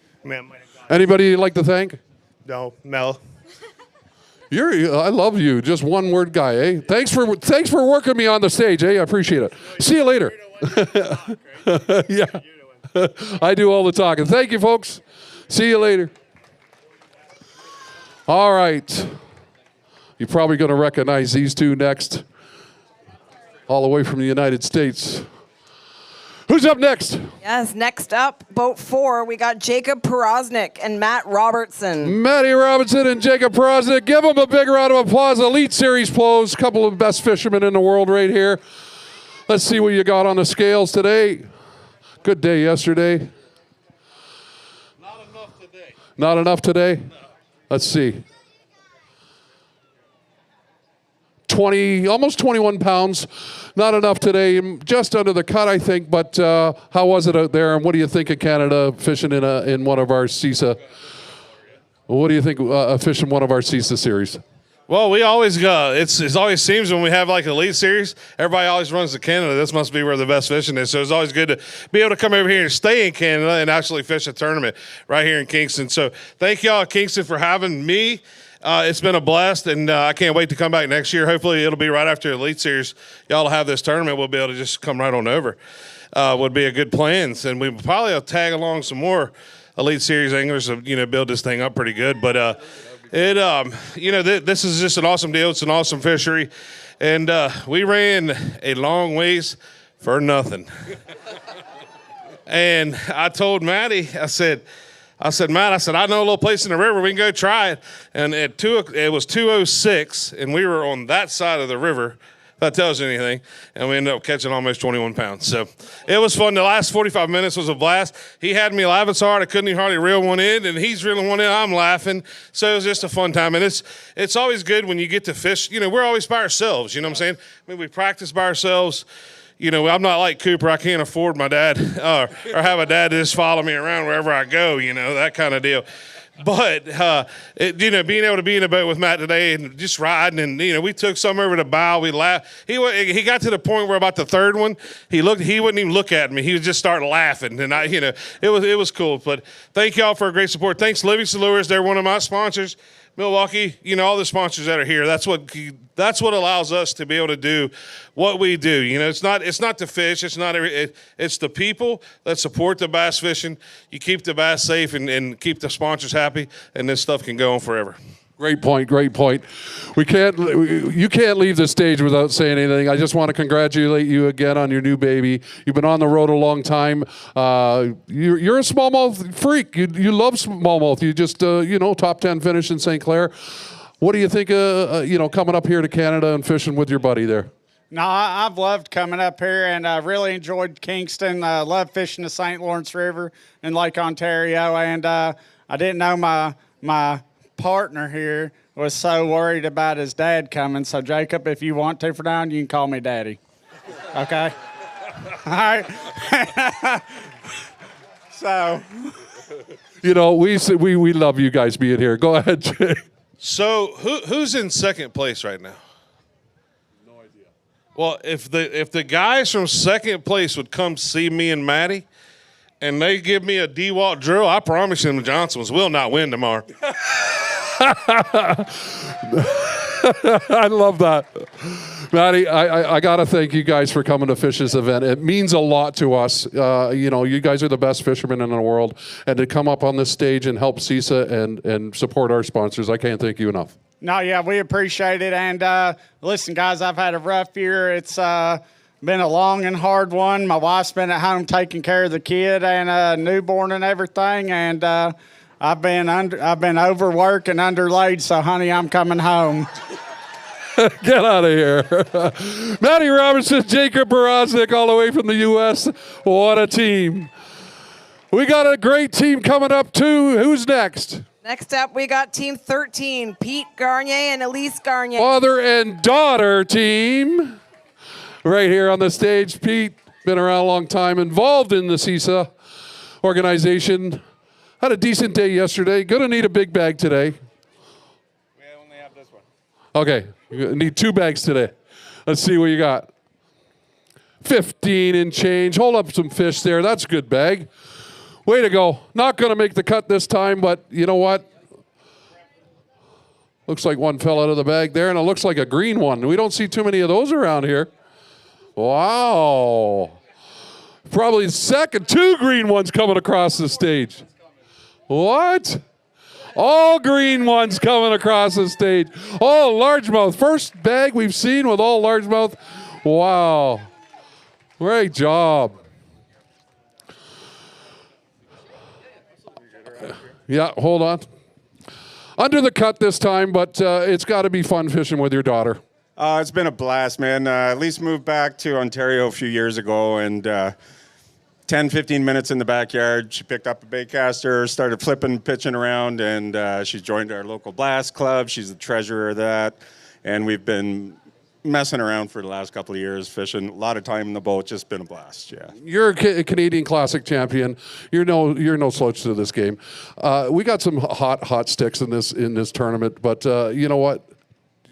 Anybody you'd like to thank? No, Mel. I love you. Just one word guy, eh? Thanks for working me on the stage, eh? I appreciate it. See you later. Yeah. I do all the talking. Thank you, folks. See you later. All right. You're probably going to recognize these two next. All the way from the United States. Who's up next? Yes, next up, boat 4, we got Jacob Porosnik and Matt Robertson. Matty Robinson and Jacob Porosnik. Give them a big round of applause. Elite Series pros. Couple of the best fishermen in the world right here. Let's see what you got on the scales today. Good day yesterday. Not enough today? No. Let's see. 20, almost 21 pounds. Not enough today. Just under the cut, I think. But how was it out there? And what do you think of Canada fishing in one of our CISA? What do you think fishing one of our CISA series? Well, we always go. It always seems when we have like Elite Series, everybody always runs to Canada. This must be where the best fishing is. So it's always good to be able to come over here and stay in Canada and actually fish a tournament right here in Kingston. So thank y'all, Kingston, for having me. It's been a blast, and I can't wait to come back next year. Hopefully it'll be right after Elite Series. Y'all will have this tournament. We'll be able to just come right on over. Would be a good plan. And we probably will tag along some more Elite Series anglers to, build this thing up pretty good. But this is just an awesome deal. It's an awesome fishery. And we ran a long ways for nothing. And I told Matty, I said, Matt, I know a little place in the river. We can go try it. And it was 2:06, and we were on that side of the river. If that tells you anything. And we ended up catching almost 21 pounds. So it was fun. The last 45 minutes was a blast. He had me laughing so hard I couldn't even hardly reel one in, and he's reeling one in. I'm laughing. So it was just a fun time. And it's always good when you get to fish. We're always by ourselves. You know what I'm saying? I mean, we practice by ourselves. I'm not like Cooper. I can't afford my dad or have a dad to just follow me around wherever I go, that kind of deal. But, being able to be in a boat with Matt today and just riding and, we took some over the bow. We laughed. He got to the point where about the third one, he wouldn't even look at me. He would just start laughing. And it was cool. But thank y'all for a great support. Thanks, Livingston Lures. They're one of my sponsors. Milwaukee, all the sponsors that are here. That's what allows us to be able to do what we do. It's not the fish. It's the people that support the bass fishing. You keep the bass safe and keep the sponsors happy, and this stuff can go on forever. Great point. You can't leave the stage without saying anything. I just want to congratulate you again on your new baby. You've been on the road a long time. You're a smallmouth freak. You love smallmouth. You just top 10 finish in St. Clair. What do you think coming up here to Canada and fishing with your buddy there? No, I've loved coming up here, and I really enjoyed Kingston. I love fishing the St. Lawrence River in Lake Ontario, and I didn't know my partner here was so worried about his dad coming. So, Jacob, if you want to for now, you can call me Daddy. Okay? All right? So. We love you guys being here. Go ahead, Jay. So, who's in second place right now? No idea. Well, if the guys from second place would come see me and Matty, and they give me a DeWalt drill, I promise you the Johnsons will not win tomorrow. I love that. Matty, I got to thank you guys for coming to fish this event. It means a lot to us. You guys are the best fishermen in the world. And to come up on this stage and help CISA and support our sponsors, I can't thank you enough. No, yeah, we appreciate it. And listen, guys, I've had a rough year. It's been a long and hard one. My wife's been at home taking care of the kid and newborn and everything. And I've been overworked and underlaid, so honey, I'm coming home. Get out of here. Matty Robinson, Jacob Barosnik, all the way from the U.S. What a team. We got a great team coming up, too. Who's next? Next up, we got Team 13, Pete Garnier and Elise Garnier. Father and daughter team. Right here on the stage. Pete, been around a long time, involved in the CISA organization. Had a decent day yesterday. Gonna need a big bag today. We only have this one. Okay, you need 2 bags today. Let's see what you got. 15 and change. Hold up some fish there. That's a good bag. Way to go. Not going to make the cut this time, but you know what? Looks like one fell out of the bag there, and it looks like a green one. We don't see too many of those around here. Wow. Probably second, 2 green ones coming across the stage. What? All green ones coming across the stage. All largemouth. First bag we've seen with all largemouth. Wow. Great job. Yeah, hold on. Under the cut this time, but it's got to be fun fishing with your daughter. It's been a blast, man. Elise moved back to Ontario a few years ago, and 10, 15 minutes in the backyard, she picked up a baitcaster, started flipping, pitching around, and she joined our local blast club. She's the treasurer of that, and we've been messing around for the last couple of years, fishing a lot of time in the boat. Just been a blast. Yeah. You're a Canadian Classic champion. You're no slouch to this game. We got some hot sticks in this tournament, but you know what?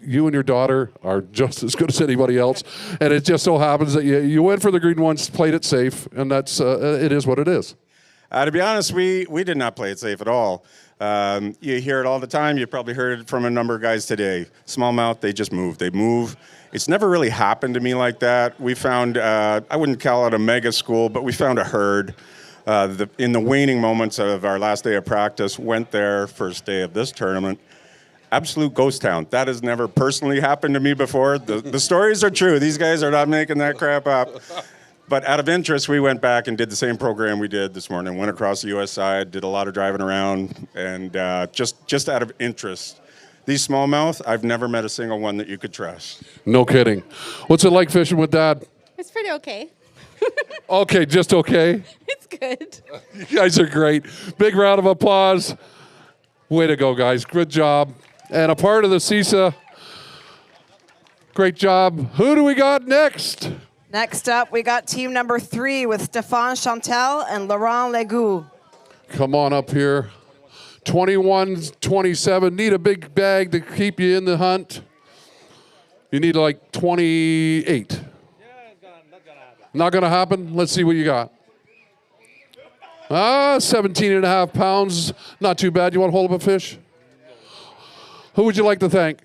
You and your daughter are just as good as anybody else, and it just so happens that you went for the green ones, played it safe, and that's it is what it is. To be honest, we did not play it safe at all. You hear it all the time. You probably heard it from a number of guys today. Smallmouth, they just move. They move. It's never really happened to me like that. We found, I wouldn't call it a mega school, but we found a herd. In the waning moments of our last day of practice, went there first day of this tournament. Absolute ghost town. That has never personally happened to me before. The stories are true. These guys are not making that crap up. But out of interest, we went back and did the same program we did this morning. Went across the U.S. side, did a lot of driving around, and just out of interest. These smallmouth, I've never met a single one that you could trust. No kidding. What's it like fishing with Dad? It's pretty okay. Okay, just okay. It's good. You guys are great. Big round of applause. Way to go, guys. Good job. And a part of the CISA. Great job. Who do we got next? Next up, we got team number 3 with Stéphane Chantel and Laurent Legoux. Come on up here. 21-27. Need a big bag to keep you in the hunt. You need like 28. Not going to happen? Let's see what you got. 17 and a half pounds. Not too bad. You want to hold up a fish? Who would you like to thank?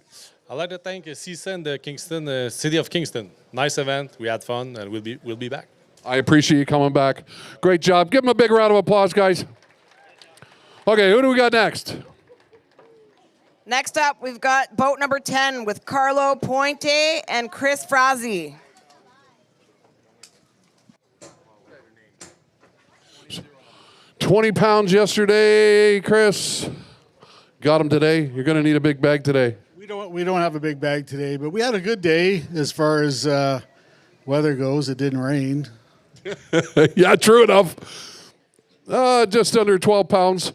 I'd like to thank CISA and the Kingston, city of Kingston. Nice event. We had fun, and we'll be back. I appreciate you coming back. Great job. Give them a big round of applause, guys. Okay, who do we got next? Next up, we've got boat number 10 with Carlo Pointe and Chris Frazzi. £20 yesterday, Chris. Got him today. You're going to need a big bag today. We don't have a big bag today, but we had a good day as far as weather goes. It didn't rain. Yeah, true enough. Just under 12 pounds,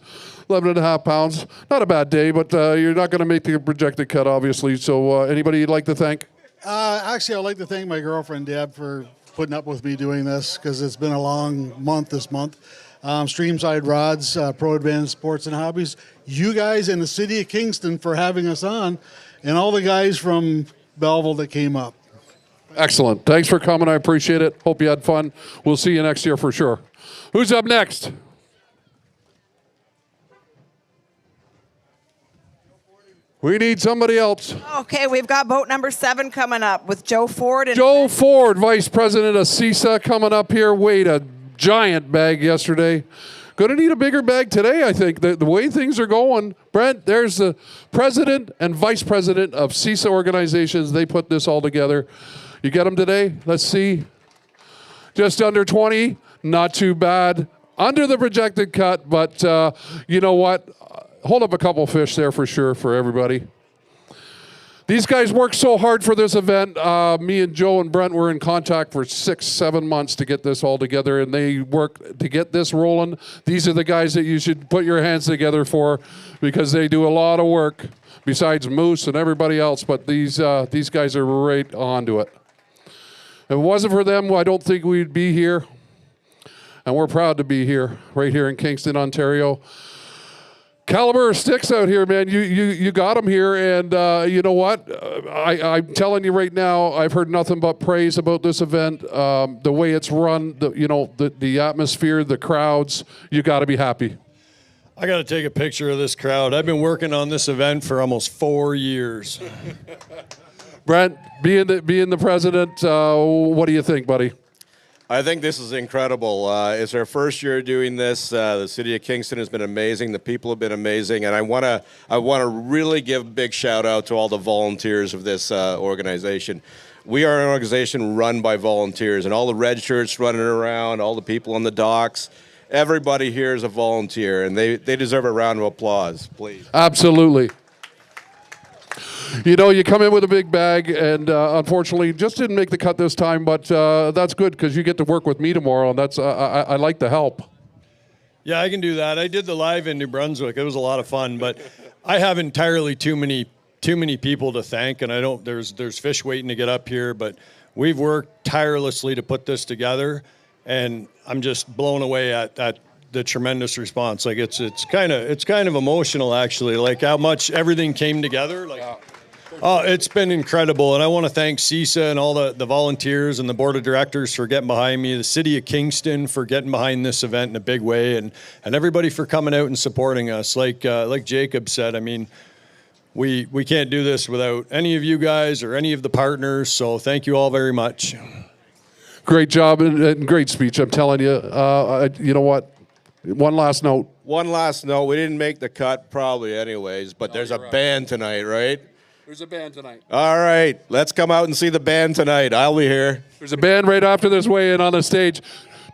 11 and a half pounds. Not a bad day, but you're not going to make the projected cut, obviously. So anybody you'd like to thank? Actually, I'd like to thank my girlfriend, Deb, for putting up with me doing this because it's been a long month this month. Streamside Rods, Pro Advanced Sports and Hobbies, you guys in the city of Kingston for having us on, and all the guys from Belleville that came up. Excellent. Thanks for coming. I appreciate it. Hope you had fun. We'll see you next year for sure. Who's up next? We need somebody else. Okay, we've got boat number 7 coming up with Joe Ford. And Joe Ford, Vice President of CISA, coming up here. Weighed a giant bag yesterday. Going to need a bigger bag today, I think. The way things are going. Brent, there's the president and vice president of CISA organizations. They put this all together. You get them today? Let's see. Just under 20. Not too bad. Under the projected cut, but you know what? Hold up a couple fish there for sure for everybody. These guys worked so hard for this event. Me and Joe and Brent were in contact for 6-7 months to get this all together, and they worked to get this rolling. These are the guys that you should put your hands together for because they do a lot of work besides Moose and everybody else, but these guys are right onto it. If it wasn't for them, I don't think we'd be here, and we're proud to be here, right here in Kingston, Ontario. Caliber sticks out here, man. You got them here, and you know what? I'm telling you right now, I've heard nothing but praise about this event. The way it's run, the atmosphere, the crowds. You got to be happy. I got to take a picture of this crowd. I've been working on this event for almost 4 years. Brent, being the president, what do you think, buddy? I think this is incredible. It's our first year doing this. The city of Kingston has been amazing. The people have been amazing, and I want to really give a big shout out to all the volunteers of this organization. We are an organization run by volunteers, and all the red shirts running around, all the people on the docks. Everybody here is a volunteer, and they deserve a round of applause, please. Absolutely. You know, you come in with a big bag, and unfortunately, just didn't make the cut this time. But that's good because you get to work with me tomorrow, and that's I like the help. Yeah, I can do that. I did the live in New Brunswick. It was a lot of fun, but I have entirely too many people to thank, and I don't. There's fish waiting to get up here, but we've worked tirelessly to put this together, and I'm just blown away at the tremendous response. Like it's kind of emotional actually. Like how much everything came together. Like. Oh, it's been incredible, and I want to thank CISA and all the volunteers and the board of directors for getting behind me, the city of Kingston for getting behind this event in a big way, and everybody for coming out and supporting us. Like Jacob said, I mean, we can't do this without any of you guys or any of the partners, so thank you all very much. Great job and great speech, I'm telling you. You know what? One last note. One last note. We didn't make the cut probably anyways, but there's a band tonight, right? There's a band tonight. All right. Let's come out and see the band tonight. I'll be here. There's a band right after this weigh-in on the stage.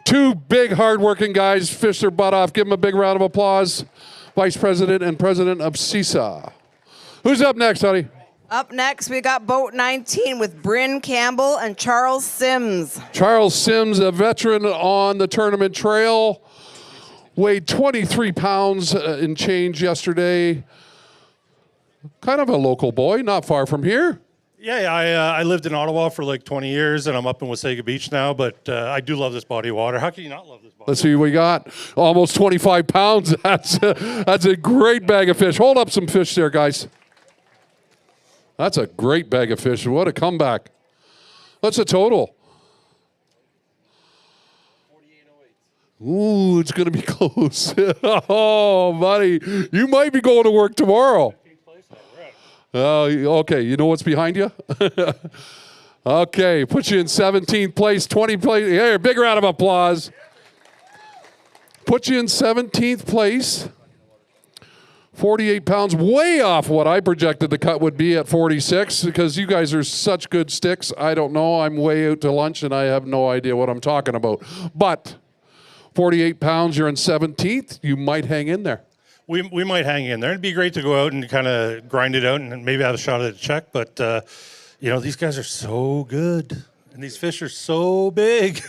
Two big, hard-working guys fished their butt off. Give them a big round of applause. Vice President and President of CISA. Who's up next, honey? Up next, we got boat 19 with Bryn Campbell and Charles Sims. Charles Sims, a veteran on the tournament trail, weighed 23 pounds and change yesterday. Kind of a local boy, not far from here. Yeah, I lived in Ottawa for like 20 years, and I'm up in Wasaga Beach now, but I do love this body of water. How can you not love this body? Let's see what we got. Almost 25 pounds. That's a great bag of fish. Hold up some fish there, guys. That's a great bag of fish. What a comeback. What's the total? 48.08. Ooh, it's going to be close. Oh, buddy, you might be going to work tomorrow. Okay, you know what's behind you? Okay, put you in 17th place, 20th place. Here, big round of applause. Put you in 17th place. 48 pounds, way off what I projected the cut would be at 46 because you guys are such good sticks. I don't know. I'm way out to lunch and I have no idea what I'm talking about. But 48 pounds, you're in 17th. You might hang in there. We might hang in there. It'd be great to go out and kind of grind it out and maybe have a shot at a check. But, these guys are so good. And these fish are so big.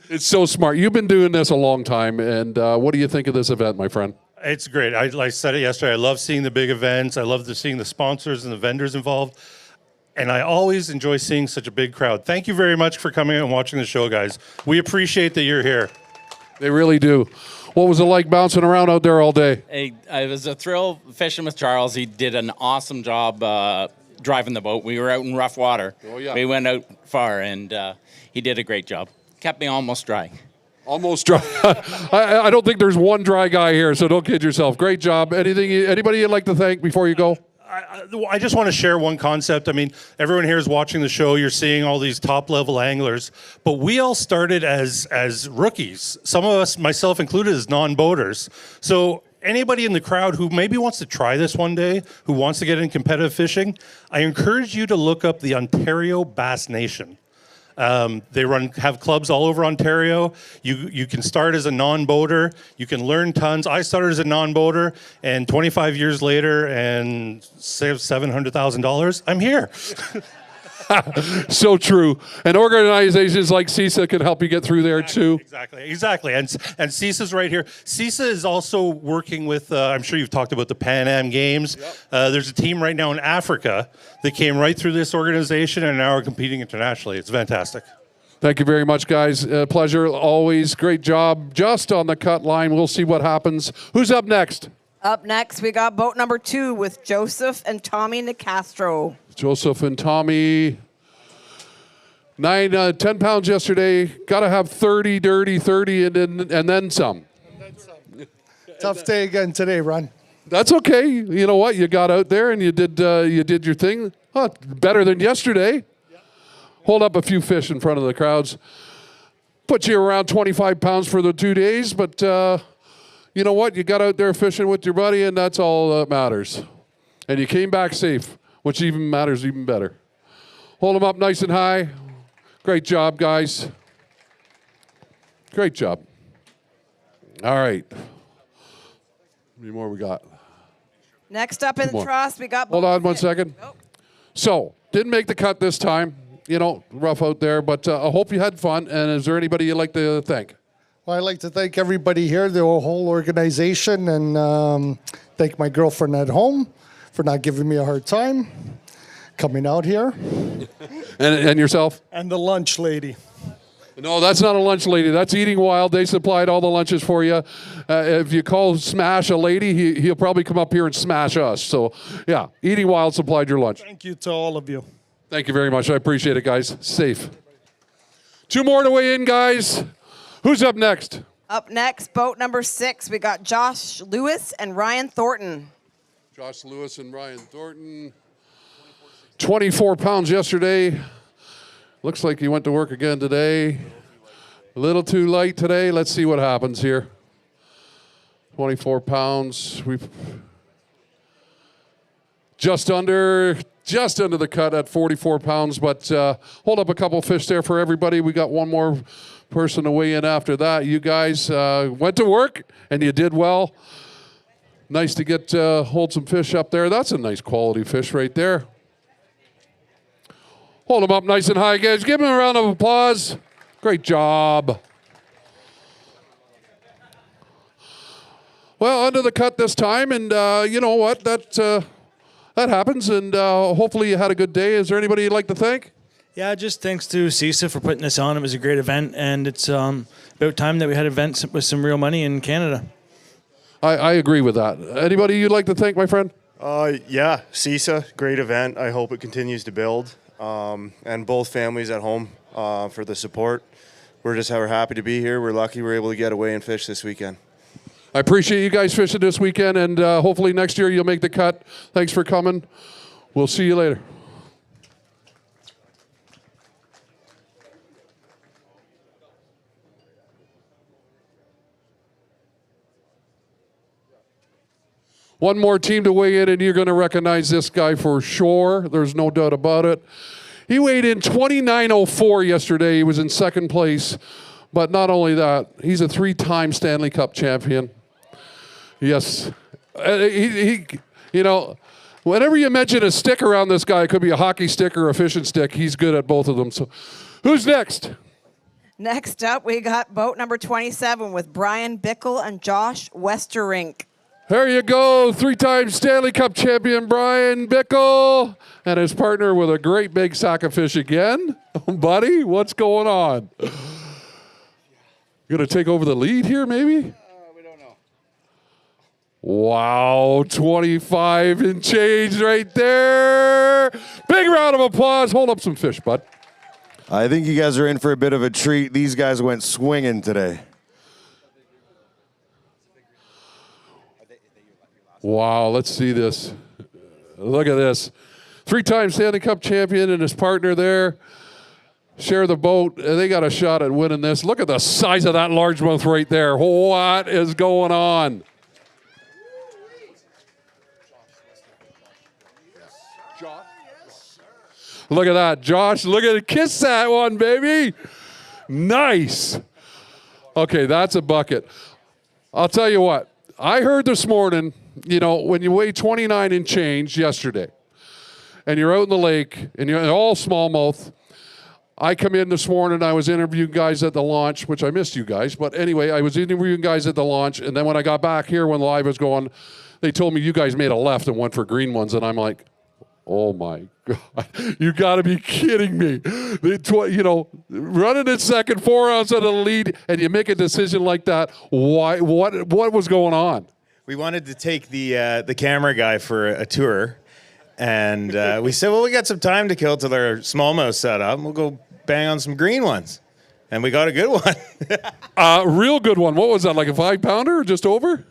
It's so smart. You've been doing this a long time. And what do you think of this event, my friend? It's great. I said it yesterday. I love seeing the big events. I love seeing the sponsors and the vendors involved. And I always enjoy seeing such a big crowd. Thank you very much for coming out and watching the show, guys. We appreciate that you're here. They really do. What was it like bouncing around out there all day? Hey, it was a thrill fishing with Charles. He did an awesome job driving the boat. We were out in rough water. Oh, yeah. We went out far, and he did a great job. Kept me almost dry. Almost dry. I don't think there's one dry guy here, so don't kid yourself. Great job. Anybody you'd like to thank before you go? I just want to share one concept. I mean, everyone here is watching the show. You're seeing all these top-level anglers, but we all started as rookies. Some of us, myself included, as non-boaters. So anybody in the crowd who maybe wants to try this one day, who wants to get in competitive fishing, I encourage you to look up the Ontario Bass Nation. They have clubs all over Ontario. You can start as a non-boater. You can learn tons. I started as a non-boater, and 25 years later, and saved $700,000. I'm here. So true. And organizations like CISA can help you get through there too. Exactly. And CISA's right here. CISA is also working with, I'm sure you've talked about the Pan Am Games. There's a team right now in Africa that came right through this organization and now are competing internationally. It's fantastic. Thank you very much, guys. Pleasure always. Great job. Just on the cut line. We'll see what happens. Who's up next? Up next, we got boat number 2 with Joseph and Tommy Nicastro. Joseph and Tommy. 10 pounds yesterday. Got to have 30, dirty 30, and then some. Tough day again today, Ron. That's okay. You know what? You got out there and you did your thing. Oh, better than yesterday. Hold up a few fish in front of the crowds. Put you around 25 pounds for the 2 days, but you know what? You got out there fishing with your buddy, and that's all that matters. And you came back safe, which even matters even better. Hold them up nice and high. Great job, guys. Great job. All right. How many more we got? Next up in the truss, we got. Hold on 1 second. So, didn't make the cut this time. You know, rough out there, but I hope you had fun. And is there anybody you'd like to thank? Well, I'd like to thank everybody here, the whole organization, and thank my girlfriend at home for not giving me a hard time coming out here. And yourself? And the lunch lady. No, that's not a lunch lady. That's Eating Wild. They supplied all the lunches for you. If you call Smash a lady, he'll probably come up here and smash us. So, yeah, Eating Wild supplied your lunch. Thank you to all of you. Thank you very much. I appreciate it, guys. Safe. 2 more to weigh in, guys. Who's up next? Up next, boat number 6, we got Josh Lewis and Ryan Thornton. Josh Lewis and Ryan Thornton. 24 pounds yesterday. Looks like he went to work again today. A little too light today. Let's see what happens here. 24 pounds. We've just under the cut at 44 pounds, but hold up a couple fish there for everybody. We got one more person to weigh in after that. You guys went to work, and you did well. Nice to get hold some fish up there. That's a nice quality fish right there. Hold them up nice and high, guys. Give them a round of applause. Great job. Well, under the cut this time, and you know what? That happens, and hopefully you had a good day. Is there anybody you'd like to thank? Yeah, just thanks to CISA for putting this on. It was a great event, and it's about time that we had events with some real money in Canada. I agree with that. Anybody you'd like to thank, my friend? Yeah, CISA, great event. I hope it continues to build. And both families at home for the support. We're happy to be here. We're lucky we're able to get away and fish this weekend. I appreciate you guys fishing this weekend, and hopefully next year you'll make the cut. Thanks for coming. We'll see you later. One more team to weigh in, and you're going to recognize this guy for sure. There's no doubt about it. He weighed in 29.04 yesterday. He was in second place. But not only that, he's a 3-time Stanley Cup champion. Yes. You know, whenever you mention a stick around this guy, it could be a hockey stick or a fishing stick. He's good at both of them. So who's next? Next up, we got boat number 27 with Bryan Bickell and Josh Westerink. There you go, 3-time Stanley Cup champion Bryan Bickell and his partner with a great big sack of fish again. Buddy, what's going on? You gonna take over the lead here, maybe? We don't know. Wow, 25 and change right there. Big round of applause. Hold up some fish, bud. I think you guys are in for a bit of a treat. These guys went swinging today. Wow, let's see this. Look at this. 3-time Stanley Cup champion and his partner there share the boat. They got a shot at winning this. Look at the size of that largemouth right there. What is going on? Look at that. Josh, look at it. Kiss that one, baby. Nice. Okay, that's a bucket. I'll tell you what. I heard this morning, when you weigh 29 and change yesterday, and you're out in the lake, and you're all smallmouth. I come in this morning, I was interviewing guys at the launch, which I missed you guys, but anyway, I was interviewing guys at the launch, and then when I got back here when live was going, they told me you guys made a left and went for green ones, and I'm like, oh my God, you gotta be kidding me. Running at second, 4 ounce out of the lead, and you make a decision like that. Why? What was going on? We wanted to take the camera guy for a tour, and we said, well, we got some time to kill till our smallmouth set up. We'll go bang on some green ones. And we got a good one. Real good one. What was that, like a 5-pounder or just over?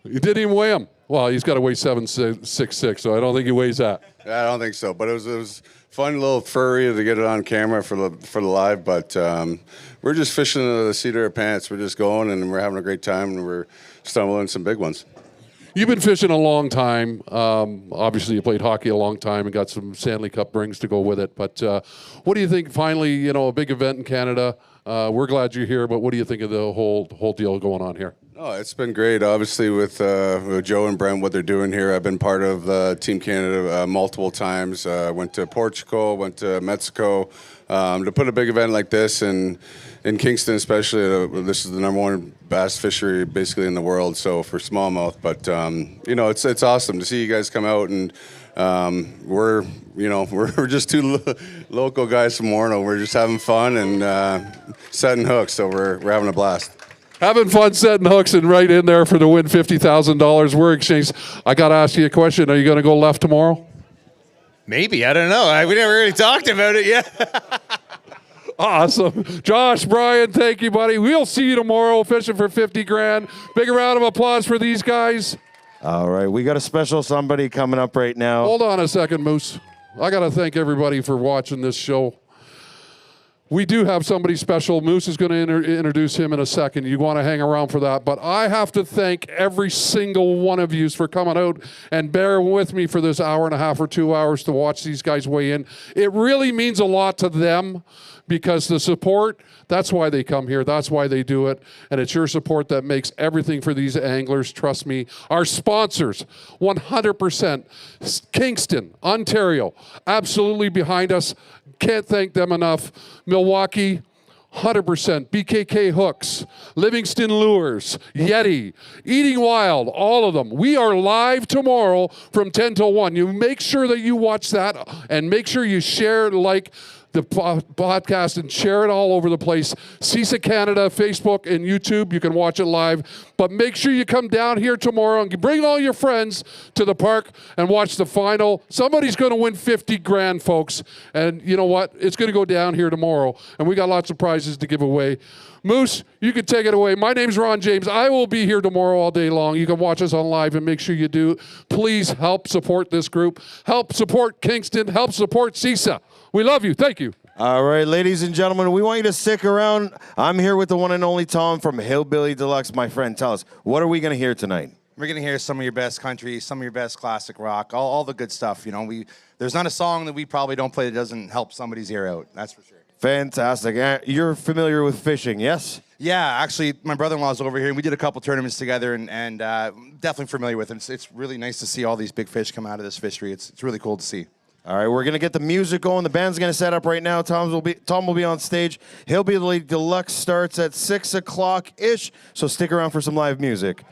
You didn't even weigh him. Well, he's got to weigh 7.66, so I don't think he weighs that. I don't think so, but it was fun little furry to get it on camera for the live, but we're just fishing the seat of our pants. We're just going, and we're having a great time, and we're stumbling some big ones. You've been fishing a long time. Obviously, you played hockey a long time and got some Stanley Cup rings to go with it. But what do you think, finally, a big event in Canada? We're glad you're here, but what do you think of the whole deal going on here? Oh, it's been great. Obviously, with Joe and Brent, what they're doing here. I've been part of Team Canada multiple times. Went to Portugal, went to Mexico. To put a big event like this in Kingston, especially, this is the #1 bass fishery basically in the world. So for smallmouth, but it's awesome to see you guys come out, and we're just two local guys from Warno. We're just having fun and setting hooks. So we're having a blast. Having fun setting hooks and right in there for the win $50,000. We're exchanged. I got to ask you a question. Are you going to go left tomorrow? Maybe. I don't know. We never really talked about it yet. Awesome. Josh, Bryan, thank you, buddy. We'll see you tomorrow fishing for 50 grand. Big round of applause for these guys. All right. We got a special somebody coming up right now. Hold on a second, Moose. I got to thank everybody for watching this show. We do have somebody special. Moose is going to introduce him in a second. You want to hang around for that. But I have to thank every single one of you for coming out and bear with me for this hour and a half or 2 hours to watch these guys weigh in. It really means a lot to them because the support, that's why they come here. That's why they do it. And it's your support that makes everything for these anglers. Trust me. Our sponsors, 100%. Kingston, Ontario, absolutely behind us. Can't thank them enough. Milwaukee, 100%. BKK Hooks, Livingston Lures, Yeti, Eating Wild, all of them. We are live tomorrow from 10 till 1. You make sure that you watch that and make sure you share, like the podcast, and share it all over the place. CISA Canada, Facebook, and YouTube. You can watch it live. But make sure you come down here tomorrow and bring all your friends to the park and watch the final. Somebody's going to win 50 grand, folks. And you know what? It's going to go down here tomorrow. And we got lots of prizes to give away. Moose, you can take it away. My name's Ron James. I will be here tomorrow all day long. You can watch us on live and make sure you do. Please help support this group. Help support Kingston. Help support CISA. We love you. Thank you. All right, ladies and gentlemen, we want you to stick around. I'm here with the one and only Tom from Hillbilly Deluxe. My friend, tell us, what are we going to hear tonight? We're going to hear some of your best country, some of your best classic rock, all the good stuff. There's not a song that we probably don't play that doesn't help somebody's ear out. That's for sure. Fantastic. You're familiar with fishing, yes? Yeah, actually, my brother-in-law's over here, and we did a couple tournaments together, and definitely familiar with him. It's really nice to see all these big fish come out of this fishery. It's really cool to see. All right, we're going to get the music going. The band's going to set up right now. Tom will be on stage. Hillbilly Deluxe starts at 6 o'clock-ish, so stick around for some live music.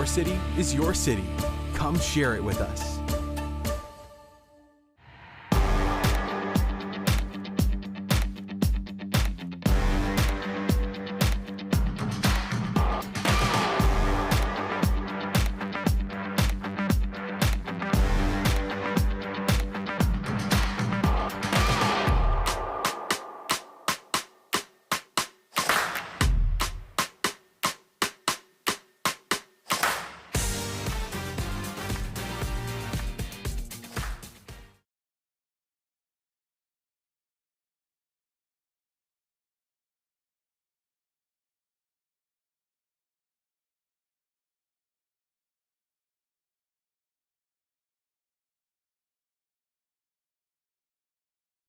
city is your city. Come share it with us.